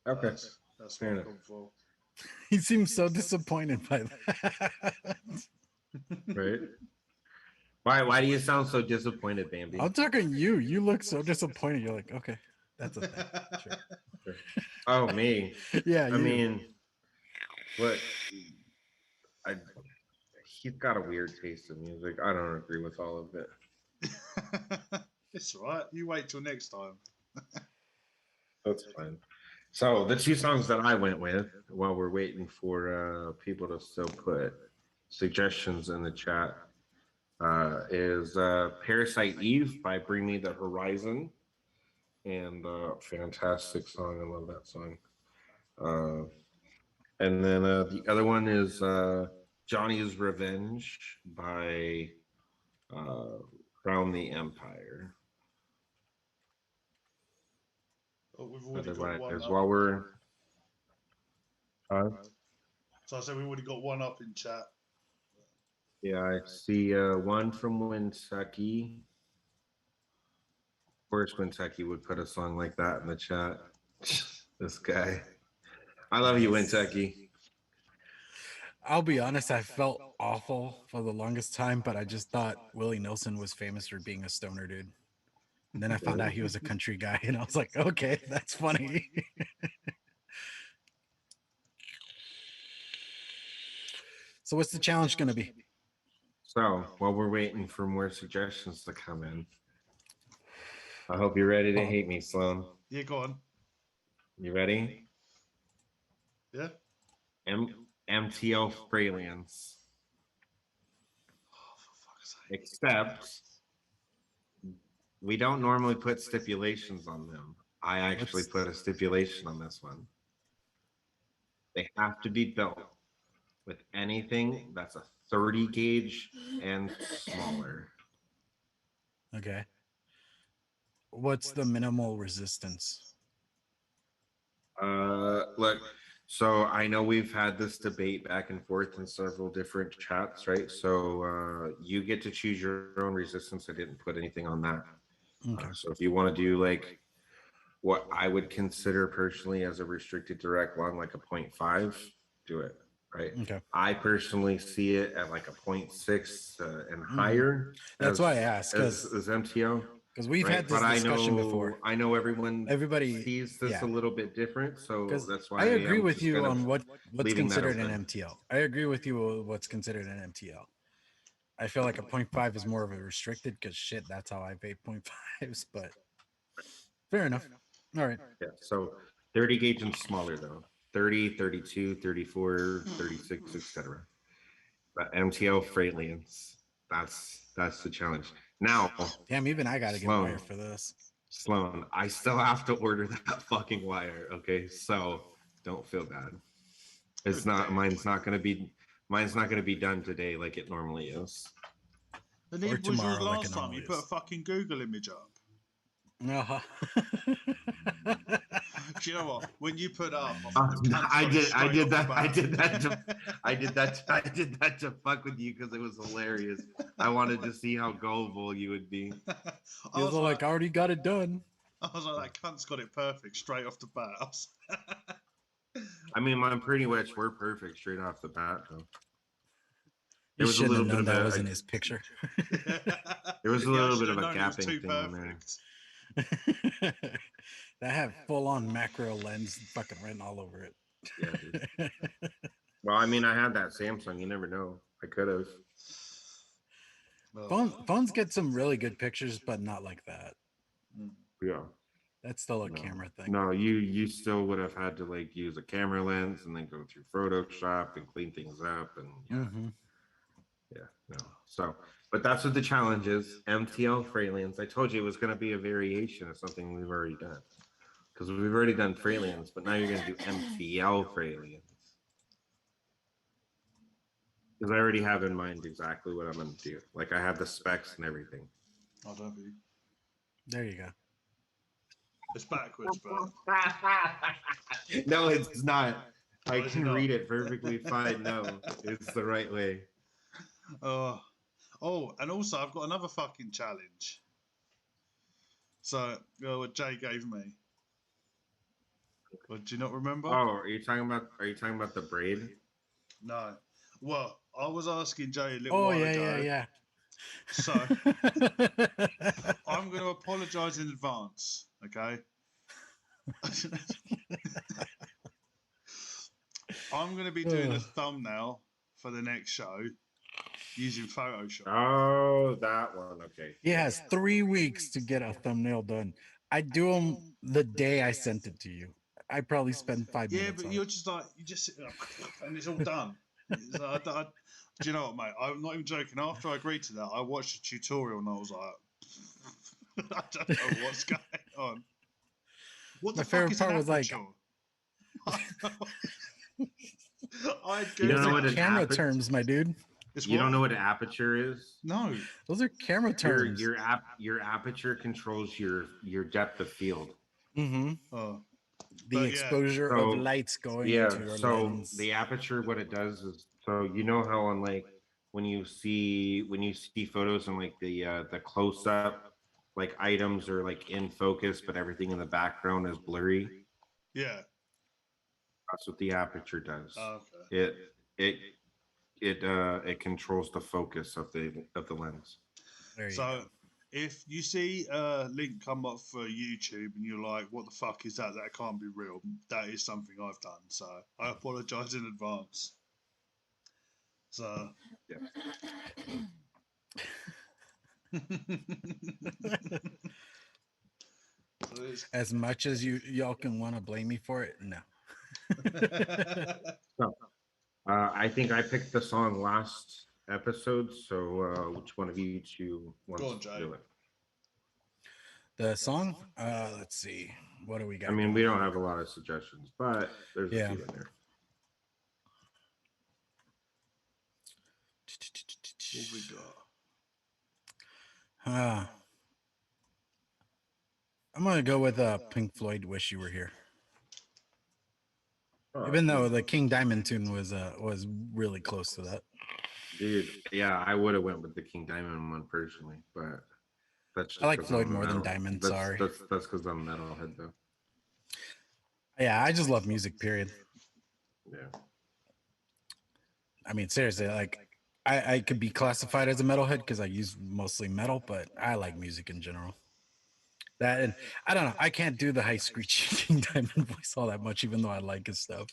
Okay. That's what I've gone for. He seems so disappointed by that. Right. Why do you sound so disappointed, Bambi? I'm talking you. You look so disappointed. You're like, okay, that's a thing. Sure. Oh, me. Yeah. I mean, what? He's got a weird taste in music. I don't agree with all of it. It's all right. You wait till next time. That's fine. So the 2 songs that I went with while we're waiting for people to still put suggestions in the chat is Parasite Eve by Bring Me the Horizon. And fantastic song. I love that song. And then the other one is Johnny's Revenge by Crown the Empire. Oh, we've already got one as up. while we're so I said we've already got one up in chat. Yeah, I see one from Winseki. Of course, Winseki would put a song like that in the chat. This guy. I love you, Winseki. I'll be honest, I felt awful for the longest time, but I just thought Willie Nelson was famous for being a stoner dude. And then I found out he was a country guy, and I was like, okay, that's funny. So what's the challenge going to be? So while we're waiting for more suggestions to come in, I hope you're ready to hate me, Sloane. Yeah, go on. You ready? Yeah. MTL Fralians. Oh, for fuck's sake. Except we don't normally put stipulations on them. I actually put a stipulation on this one. They have to be built with anything that's a 30 gauge and smaller. Okay. What's the minimal resistance? Look, so I know we've had this debate back and forth in several different chats, right? So you get to choose your own resistance. I didn't put anything on that. Okay. So if you want to do like what I would consider personally as a restricted direct long, like a 0.5, do it, right? Okay. I personally see it at like a 0.6 and higher. That's why I asked, as MTO. because we've Right, had this but discussion before. I know Everybody sees this yeah. a little bit different, so Because that's why I agree I'm with just you kind on of what's leaving that considered an open. MTL. I agree with you on what's considered an MTL. I feel like a 0.5 is more of a restricted because shit, that's how I vape 0.5s, but fair enough. All right. Yeah, so 30 gauge and smaller though. 30, 32, 34, 36, etc. But MTL Fralians, that's the challenge. Now, Damn, even I gotta get Sloane. wire for this. Sloane, I still have to order that fucking wire, okay? So don't feel bad. It's not mine's not gonna be done today like it normally is. The Or need was yours tomorrow, like last it time. normally You put a is. fucking Google image up. Uh-huh. Do you know what? When you put up, I thought the cunt's I got it did straight off the that bat. I did that to fuck with you because it was hilarious. I wanted to see how gullible you would be. He was all like, I already got it done. I was like, that cunt's got it perfect straight off the bat. I mean, my pretty much were perfect straight off the bat, though. You shouldn't have known that was in his picture. There was a little bit of a gapping thing in there. That had full-on macro lens fucking written all over it. Yeah, dude. Well, I mean, I had that Samsung. You never know. I could have. Phones get some really good pictures, but not like that. Yeah. That's still a camera thing. No, you still would have had to like use a camera lens and then go through Photoshop and clean things up and yeah, no. So, but that's what the challenge is. MTL Fralians. I told you it was going to be a variation of something we've already done because we've already done Fralians, but now you're going to do MTL Fralians. Because I already have in mind exactly what I'm going to do. Like I have the specs and everything. I don't know. There you go. It's backwards, but no, it's not. I is can it not? read it perfectly fine. No, it's the right way. Oh, and also I've got another fucking challenge. So, what Jay gave me. What, do you not remember? Oh, are you talking about the braid? No. Well, I was asking Jay a little Oh while yeah, ago. yeah. So I'm going to apologise in advance, okay? I'm going to be doing a thumbnail for the next show using Photoshop. Oh, that one. Okay. He has 3 weeks to get a thumbnail done. I do them the day I sent it to you. I probably spend 5 minutes. Yeah, but you're just like and it's all done. Do you know what, mate? I'm not even joking. After I agreed to that, I watched a tutorial and I was like, I don't know what's going on. What the fuck is an aperture? You don't know what an camera terms, my dude. You don't know what an aperture is? No. Those are camera terms. Your aperture controls your depth of field. Mm-hmm. The exposure of lights going into your lens. The aperture, what it does is, so you know how on like when you see photos and like the close up like items are like in focus, but everything in the background is blurry. Yeah. That's what the aperture does. Okay. It controls the focus of the lens. So if you see a link come up for YouTube and you're like, what the fuck is that? That can't be real. That is something I've done. So I apologise in advance. So. Yeah. As much as y'all can want to blame me for it, no. So, I think I picked the song last episode. So, which one of you two wants to do it? The song? Let's see. What do we got? I mean, we don't have a lot of suggestions, but there's a few in there. What we got? I'm gonna go with Pink Floyd. Wish You Were Here. Oh, even though the King Diamond tune was really close to that. Dude, yeah, I would have went with the King Diamond one personally, but that's just I like Floyd more than Diamond. Sorry, that's because I'm a metalhead though. Yeah, I just love music. Period. Yeah. I mean, seriously, like I could be classified as a metalhead because I use mostly metal, but I like music in general. That, and I don't know, I can't do the high screechy King Diamond voice all that much, even though I like his stuff.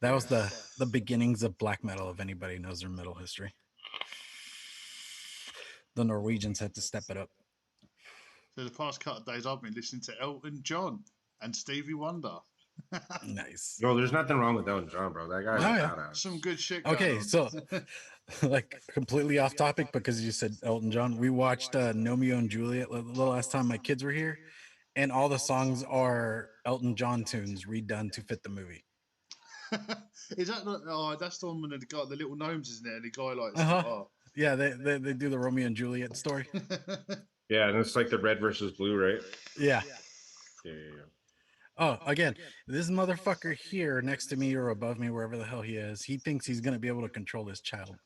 That was the beginnings of black metal, if anybody knows their metal history. The Norwegians had to step it up. So the past couple of days I've been listening to Elton John and Stevie Wonder. Nice. Bro, there's nothing wrong with Elton John, bro. That guy's badass. Some good shit. Okay, so like completely off topic because you said Elton John. We watched Romeo and Juliet the last time my kids were here, and all the songs are Elton John tunes redone to fit the movie. Is that not? Oh, that's the one when the guy, the little gnomes, isn't it? And the guy likes. Oh. Yeah, they do the Romeo and Juliet story. Yeah, and it's like the red versus blue, right? Yeah. Yeah. Oh, again, this motherfucker here next to me or above me, wherever the hell he is, he thinks he's gonna be able to control his child.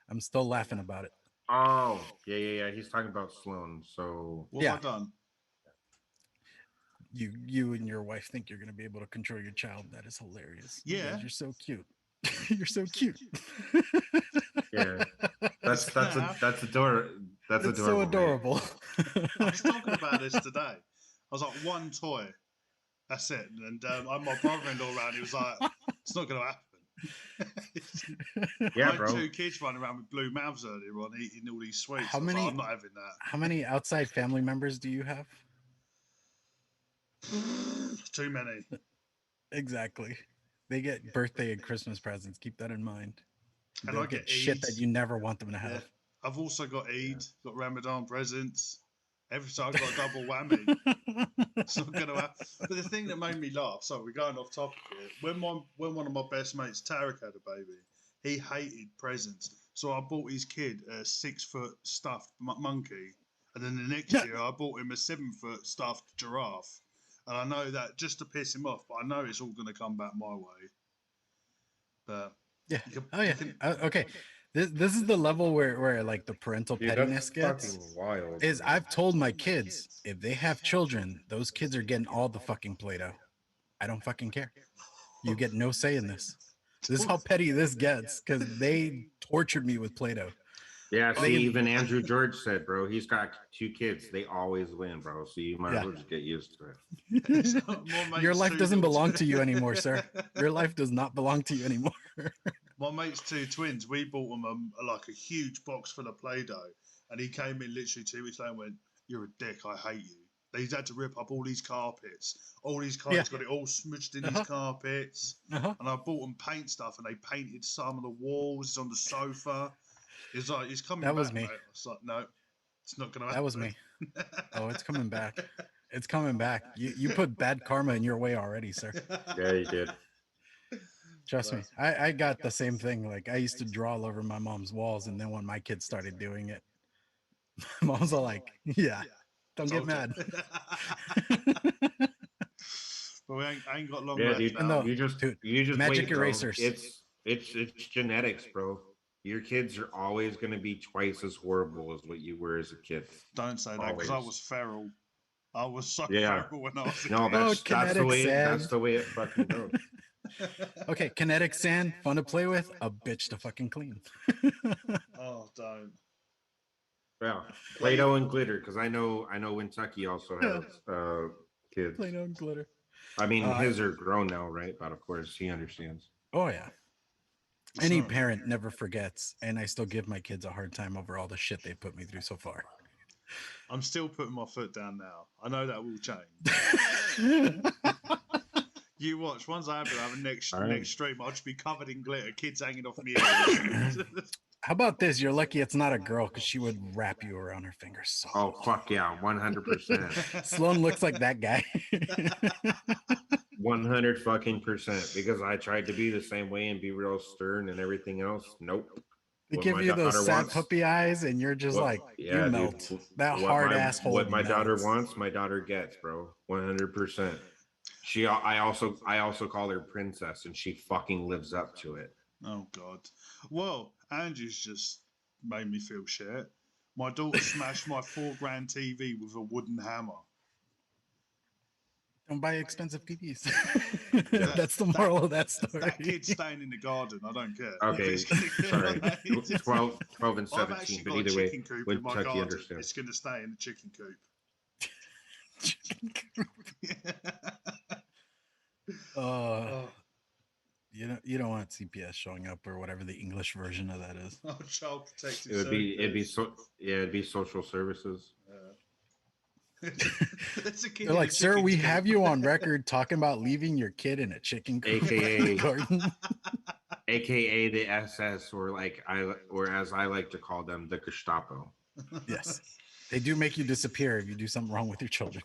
I'm still laughing about it. Oh, yeah. He's talking about Sloane. So what have I done? You and your wife think you're gonna be able to control your child. That is hilarious. Yeah, you're so cute. You're so cute. Yeah, that's adorable. That's adorable. So adorable. I was talking about this today. I was like, one toy, that's it. And my brother-in-law around, he was like, it's not going to happen. Yeah, I had bro. 2 kids running around with blue mouths earlier on, eating all these sweets. How many? Like, I'm not having that. How many outside family members do you have? Too many. Exactly. They get birthday and Christmas presents. Keep that in mind. And they'll I get shit Eid. that you never want them to have. Yeah. I've also got Eid, got Ramadan presents. Every time I've got a double whammy. It's not going to happen. But the thing that made me laugh, so we're going off topic here. When one of my best mates, Tarek, had a baby, he hated presents. So I bought his kid a 6-foot stuffed monkey. And then the next year I bought him a 7-foot stuffed giraffe. And I know that just to piss him off, but I know it's all going to come back my way. But yeah. Okay. This is the level where like the parental pettiness gets. Wild. Is I've told my kids if they have children, those kids are getting all the fucking Play-Doh. I don't fucking care. You get no say in this. This is how petty this gets because they tortured me with Play-Doh. Yeah, see, even Andrew George said, bro, he's got 2 kids. They always win, bro. So you might as well just get used to it. Your life doesn't belong to you anymore, sir. Your life does not belong to you anymore. My mate's 2 twins, we bought them like a huge box full of Play-Doh. And he came in literally 2 weeks later and went, "You're a dick, I hate you." He's had to rip up all these carpets. All these carpets, got it all smudged in these carpets. And I bought them paint stuff and they painted some of the walls on the sofa. It's like, it's coming back. That was me. Mate. I was like, no, it's not going to happen. That was me. Oh, it's coming back. It's coming back. You put bad karma in your way already, sir. Yeah, you did. Trust me. I got the same thing. Like I used to draw all over my mom's walls, and then when my kids started doing it, my mom's all like, yeah, don't get mad. But I ain't got long Yeah, left dude. now. You just magic wait, erasers. It's genetics, bro. Your kids are always going to be twice as horrible as what you were as a kid. Don't say that because I was feral. I was so Yeah. feral when I was a No, kid. that's the way it fucking goes. Okay, kinetic sand, fun to play with, a bitch to fucking clean. Oh, don't. Yeah, Play-Doh and glitter, because I know Kentucky also has kids. Play-Doh and glitter. I mean, his are grown now, right? But of course, he understands. Oh yeah. Any Sorry. parent never forgets, and I still give my kids a hard time over all the shit they put me through so far. I'm still putting my foot down now. I know that will change. You watch. Once I have a next stream, I'll just be covered in glitter, kids hanging off me. How about this? You're lucky it's not a girl because she would wrap you around her fingers. So Oh fuck yeah, 100%, Sloane looks like that guy. 100 fucking percent. Because I tried to be the same way and be real stern and everything else. Nope. They What give my you those daughter sad wants- puppy eyes, and you're just what- like, yeah, you dude. melt. That What hard my- asshole. What my daughter melts. wants, my daughter gets, bro. 100%. I also call her princess, and she fucking lives up to it. Oh God. Well, Andrew's just made me feel shit. My daughter smashed my $4,000 TV with a wooden hammer. Don't buy expensive TVs. Yeah. That's the moral of that story. That kid's staying in the garden. I don't care. Okay, If it's gonna- sorry. 12 and I've 17, actually but got a either way, chicken coop in my Kentucky garden. understands. It's going to stay in the chicken coop. Oh, you don't want CPS showing up or whatever the English version of that is. Oh, child protective It'd be social services. That's a kid. They're in like, a sir, chicken we coop." have you on record talking about leaving your kid in a chicken coop. AKA garden. AKA the SS, or as I like to call them, the Gestapo. Yes. They do make you disappear if you do something wrong with your children.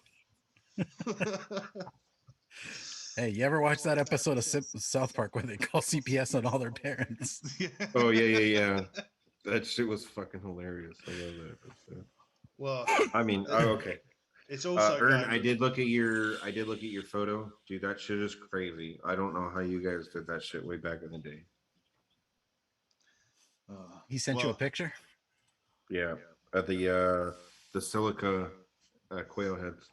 Hey, you ever watch that episode of South Park where they call CPS on all their parents? Oh yeah. That shit was fucking hilarious. I love that episode. Well, I mean, okay. it's also Ern, going- I did look at your photo. Dude, that shit is crazy. I don't know how you guys did that shit way back in the day. He sent you a picture? Yeah, at the silica quail heads.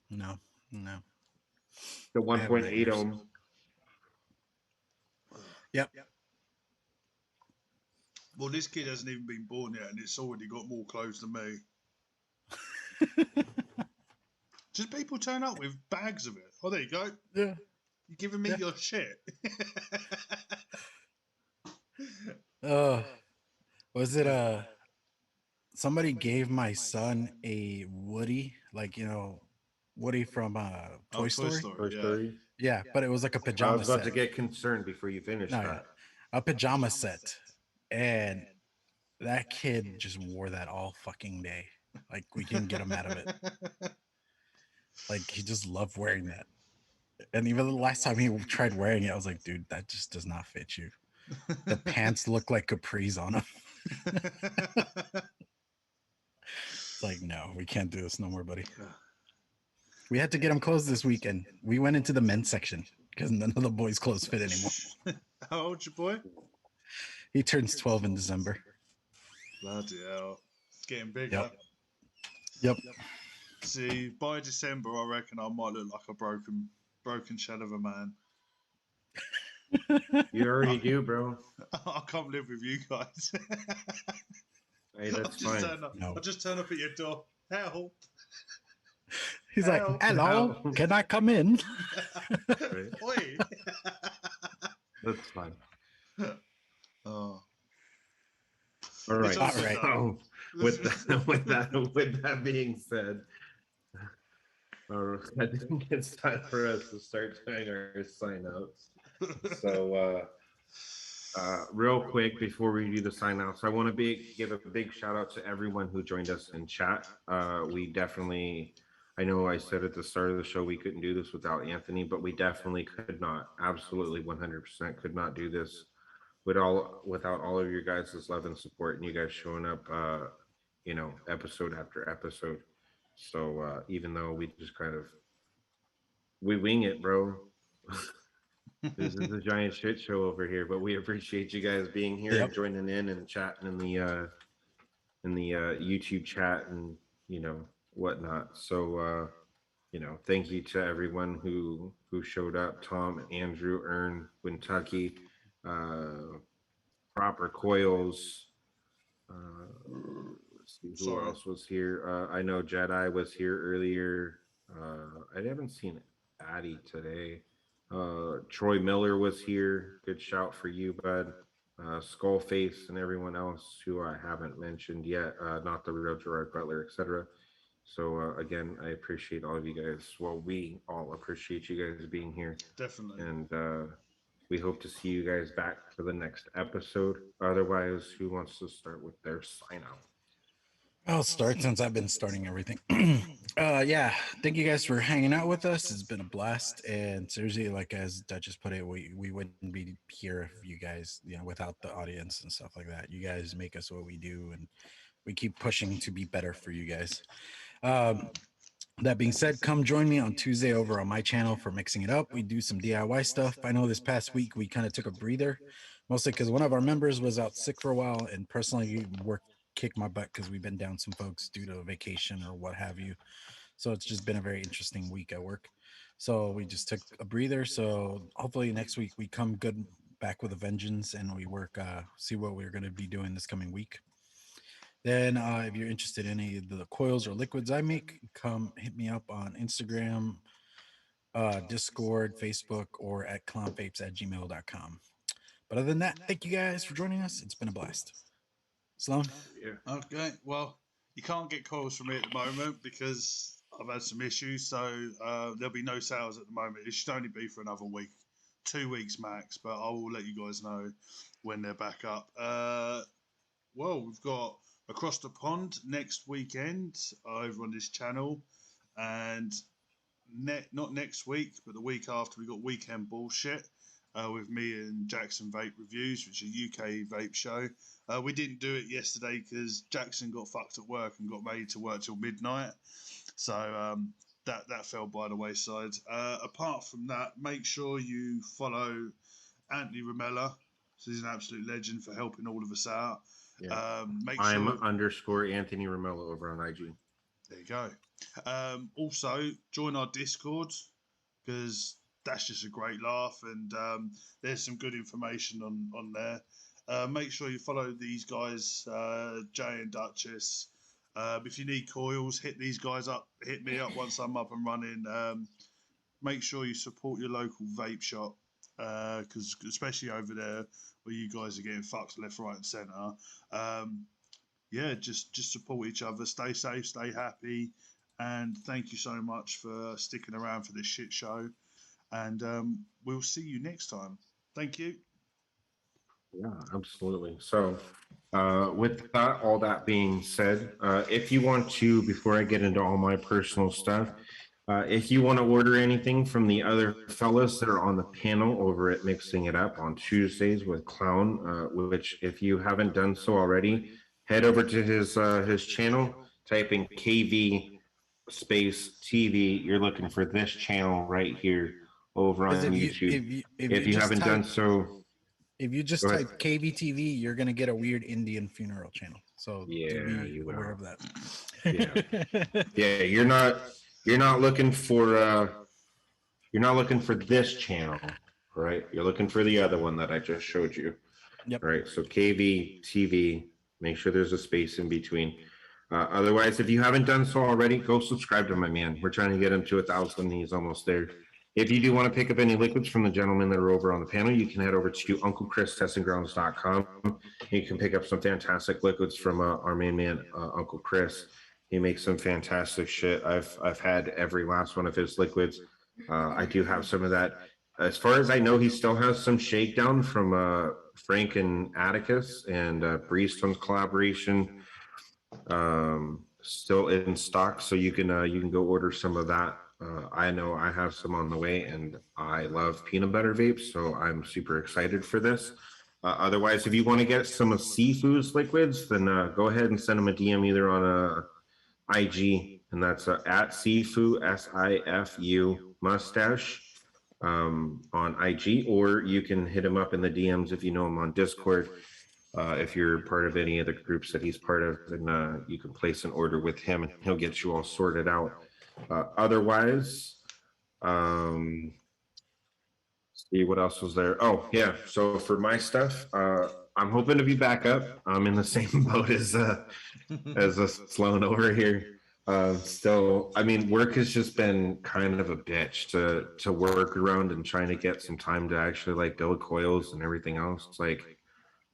No. The I have 1.8 nightmares. ohm. Yep. Well, this kid hasn't even been born yet, and it's already got more clothes than me. Just people turn up with bags of it. Oh, there you go. Yeah. You're giving me your shit. Was it somebody gave my son a Woody, like Woody from Toy Story? Toy Story. Yeah, but it was like a I pajama was about set. to get concerned before you finish No, that. a pajama set. And that kid just wore that all fucking day. Like we couldn't get him out of it. Like he just loved wearing that. And even the last time he tried wearing it, I was like, dude, that just does not fit you. The pants look like capris on him. It's like, no, we can't do this no more, buddy. We had to get him clothes this weekend. We went into the men's section because none of the boys' clothes fit anymore. How old's your boy? He turns 12 in December. Bloody hell. It's getting bigger. Yep. See, by December, I reckon I might look like a broken shell of a man. You already do, bro. I can't live with you guys. Hey, that's fine. No. I'll just turn up at your door. Help. He's like, Help. hello, Help. can I come in? Right. Oi. That's fine. Oh. All right. It's also- All right. So, with that being said, I think it's time for us to start doing our sign outs. So, real quick before we do the sign outs, I want to give a big shout out to everyone who joined us in chat. We definitely, I know I said at the start of the show we couldn't do this without Anthony, but we definitely could not, absolutely 100% could not do this without all of your guys' love and support and you guys showing up, episode after episode. So even though we just we wing it, bro. This is a giant shit show over here, but we appreciate you guys being here and joining in and chatting in the YouTube chat and whatnot. So thank you to everyone who showed up. Tom, Andrew, Ern, Kentucky, Proper Coils. Let's see who else was here. I know Jedi was here earlier. I haven't seen Addy today. Troy Miller was here. Good shout for you, bud. Skullface and everyone else who I haven't mentioned yet. Not the real Gerard Butler, etc. So again, I appreciate all of you guys. Well, we all appreciate you guys being here, Definitely. and we hope to see you guys back for the next episode. Otherwise, who wants to start with their sign out? I'll start since I've been starting everything. Yeah, thank you guys for hanging out with us. It's been a blast, and seriously, like as Duchess put it, we wouldn't be here if you guys, without the audience and stuff like that. You guys make us what we do, and we keep pushing to be better for you guys. Um, that being said, come join me on Tuesday over on my channel for Mixing It Up. We do some DIY stuff. I know this past week we kind of took a breather, mostly because one of our members was out sick for a while, and personally work kicked my butt because we've been down some folks due to vacation or what have you. So it's just been a very interesting week at work. So we just took a breather. So hopefully next week we come good back with a vengeance and we work, see what we're going to be doing this coming week. Then, if you're interested in any of the coils or liquids I make, come hit me up on Instagram, Discord, Facebook, or at clownvapes@gmail.com. But other than that, thank you guys for joining us. It's been a blast. Sloane? Yeah. Okay, well, you can't get coils from me at the moment because I've had some issues, so there'll be no sales at the moment. It should only be for another week, 2 weeks max, but I will let you guys know when they're back up. Well, we've got Across the Pond next weekend over on this channel, and not next week, but the week after, we got Weekend Bullshit with me and Jackson Vape Reviews, which is a UK vape show. We didn't do it yesterday because Jackson got fucked at work and got made to work till midnight, so that fell by the wayside. Apart from that, make sure you follow Anthony Ramella. So he's an absolute legend for helping all of us out. Yeah. Make I'm sure _, Anthony Romello over on IG. there you go. Also, join our Discord because that's just a great laugh, and there's some good information on there. Make sure you follow these guys, Jay and Duchess. If you need coils, hit these guys up. Hit me up once I'm up and running. Make sure you support your local vape shop because especially over there where you guys are getting fucked left, right, and centre. Yeah, just support each other. Stay safe, stay happy, and thank you so much for sticking around for this shit show. And we'll see you next time. Thank you. Yeah, absolutely. So, with that, all that being said, if you want to, before I get into all my personal stuff, if you want to order anything from the other fellas that are on the panel over at Mixing It Up on Tuesdays with Klowne, which if you haven't done so already, head over to his channel, type in KV space TV. You're looking for this channel right here over on YouTube. If you haven't done so, if you just go ahead. type KVTV, you're gonna get a weird Indian funeral channel. So Yeah, be you aware will. of that. Yeah, you're not looking for this channel, right? You're looking for the other one that I just showed you. Yep. Right. So KVTV, make sure there's a space in between. Otherwise, if you haven't done so already, go subscribe to my man. We're trying to get him to 1,000. He's almost there. If you do want to pick up any liquids from the gentlemen that are over on the panel, you can head over to UncleChrisTestingGrounds.com. You can pick up some fantastic liquids from our main man, Uncle Chris. He makes some fantastic shit. I've had every last one of his liquids. I do have some of that. As far as I know, he still has some shakedown from Frank and Atticus and Breestone's collaboration still in stock, so you can go order some of that. I know I have some on the way, and I love peanut butter vapes, so I'm super excited for this. Otherwise, if you want to get some of Sifu's liquids, then go ahead and send him a DM either on IG, and that's at Sifu SIFU mustache on IG, or you can hit him up in the DMs if you know him on Discord. If you're part of any of the groups that he's part of, then you can place an order with him and he'll get you all sorted out. Otherwise, see what else was there. Oh yeah, so for my stuff, I'm hoping to be back up. I'm in the same boat as Sloane over here. Still, I mean, work has just been kind of a bitch to work around and trying to get some time to actually like build coils and everything else. Like,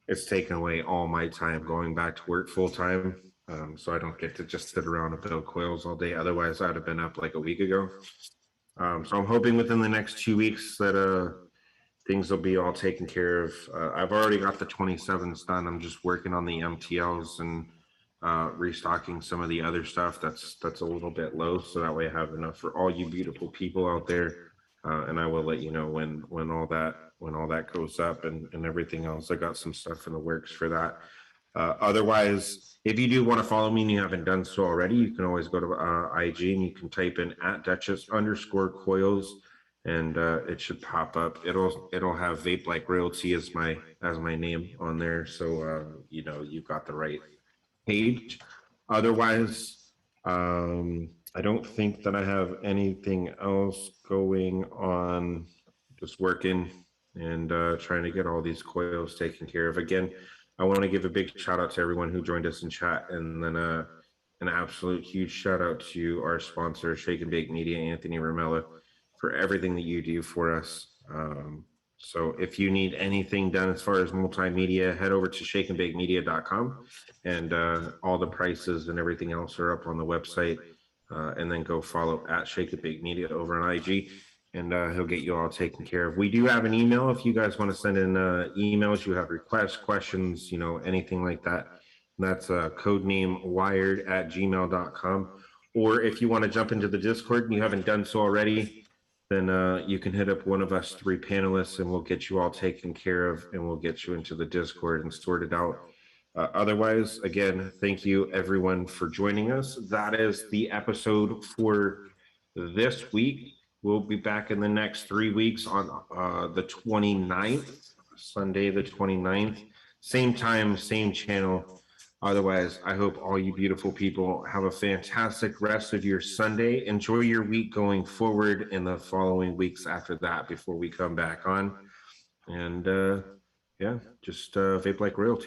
it's taken away all my time going back to work full time. So I don't get to just sit around and build coils all day. Otherwise, I'd have been up like a week ago. So I'm hoping within the next 2 weeks that things will be all taken care of. I've already got the 27s done. I'm just working on the MTLs and restocking some of the other stuff that's a little bit low, so that way I have enough for all you beautiful people out there. And I will let you know when all that goes up and everything else. I got some stuff in the works for that. Otherwise, if you do want to follow me and you haven't done so already, you can always go to IG and you can type in @Duchess_coils, and it should pop up. It'll have Vape Like Royalty as my name on there, so you know you've got the right page. Otherwise, I don't think that I have anything else going on. Just working and trying to get all these coils taken care of. Again, I want to give a big shout out to everyone who joined us in chat, and then an absolute huge shout out to our sponsor, Shake and Bake Media, Anthony Ramella, for everything that you do for us. So if you need anything done as far as multimedia, head over to shakeandbakemedia.com, and all the prices and everything else are up on the website. And then go follow @Shake and Bake Media over on IG, and he'll get you all taken care of. We do have an email if you guys want to send in emails, you have requests, questions, you know, anything like that. And that's codename wired@gmail.com. Or if you want to jump into the Discord and you haven't done so already, then you can hit up one of us 3 panelists and we'll get you all taken care of, and we'll get you into the Discord and sorted out. Otherwise, again, thank you everyone for joining us. That is the episode for this week. We'll be back in the next 3 weeks on the 29th, Sunday the 29th. Same time, same channel. Otherwise, I hope all you beautiful people have a fantastic rest of your Sunday. Enjoy your week going forward in the following weeks after that before we come back on. And yeah, just vape like royalty.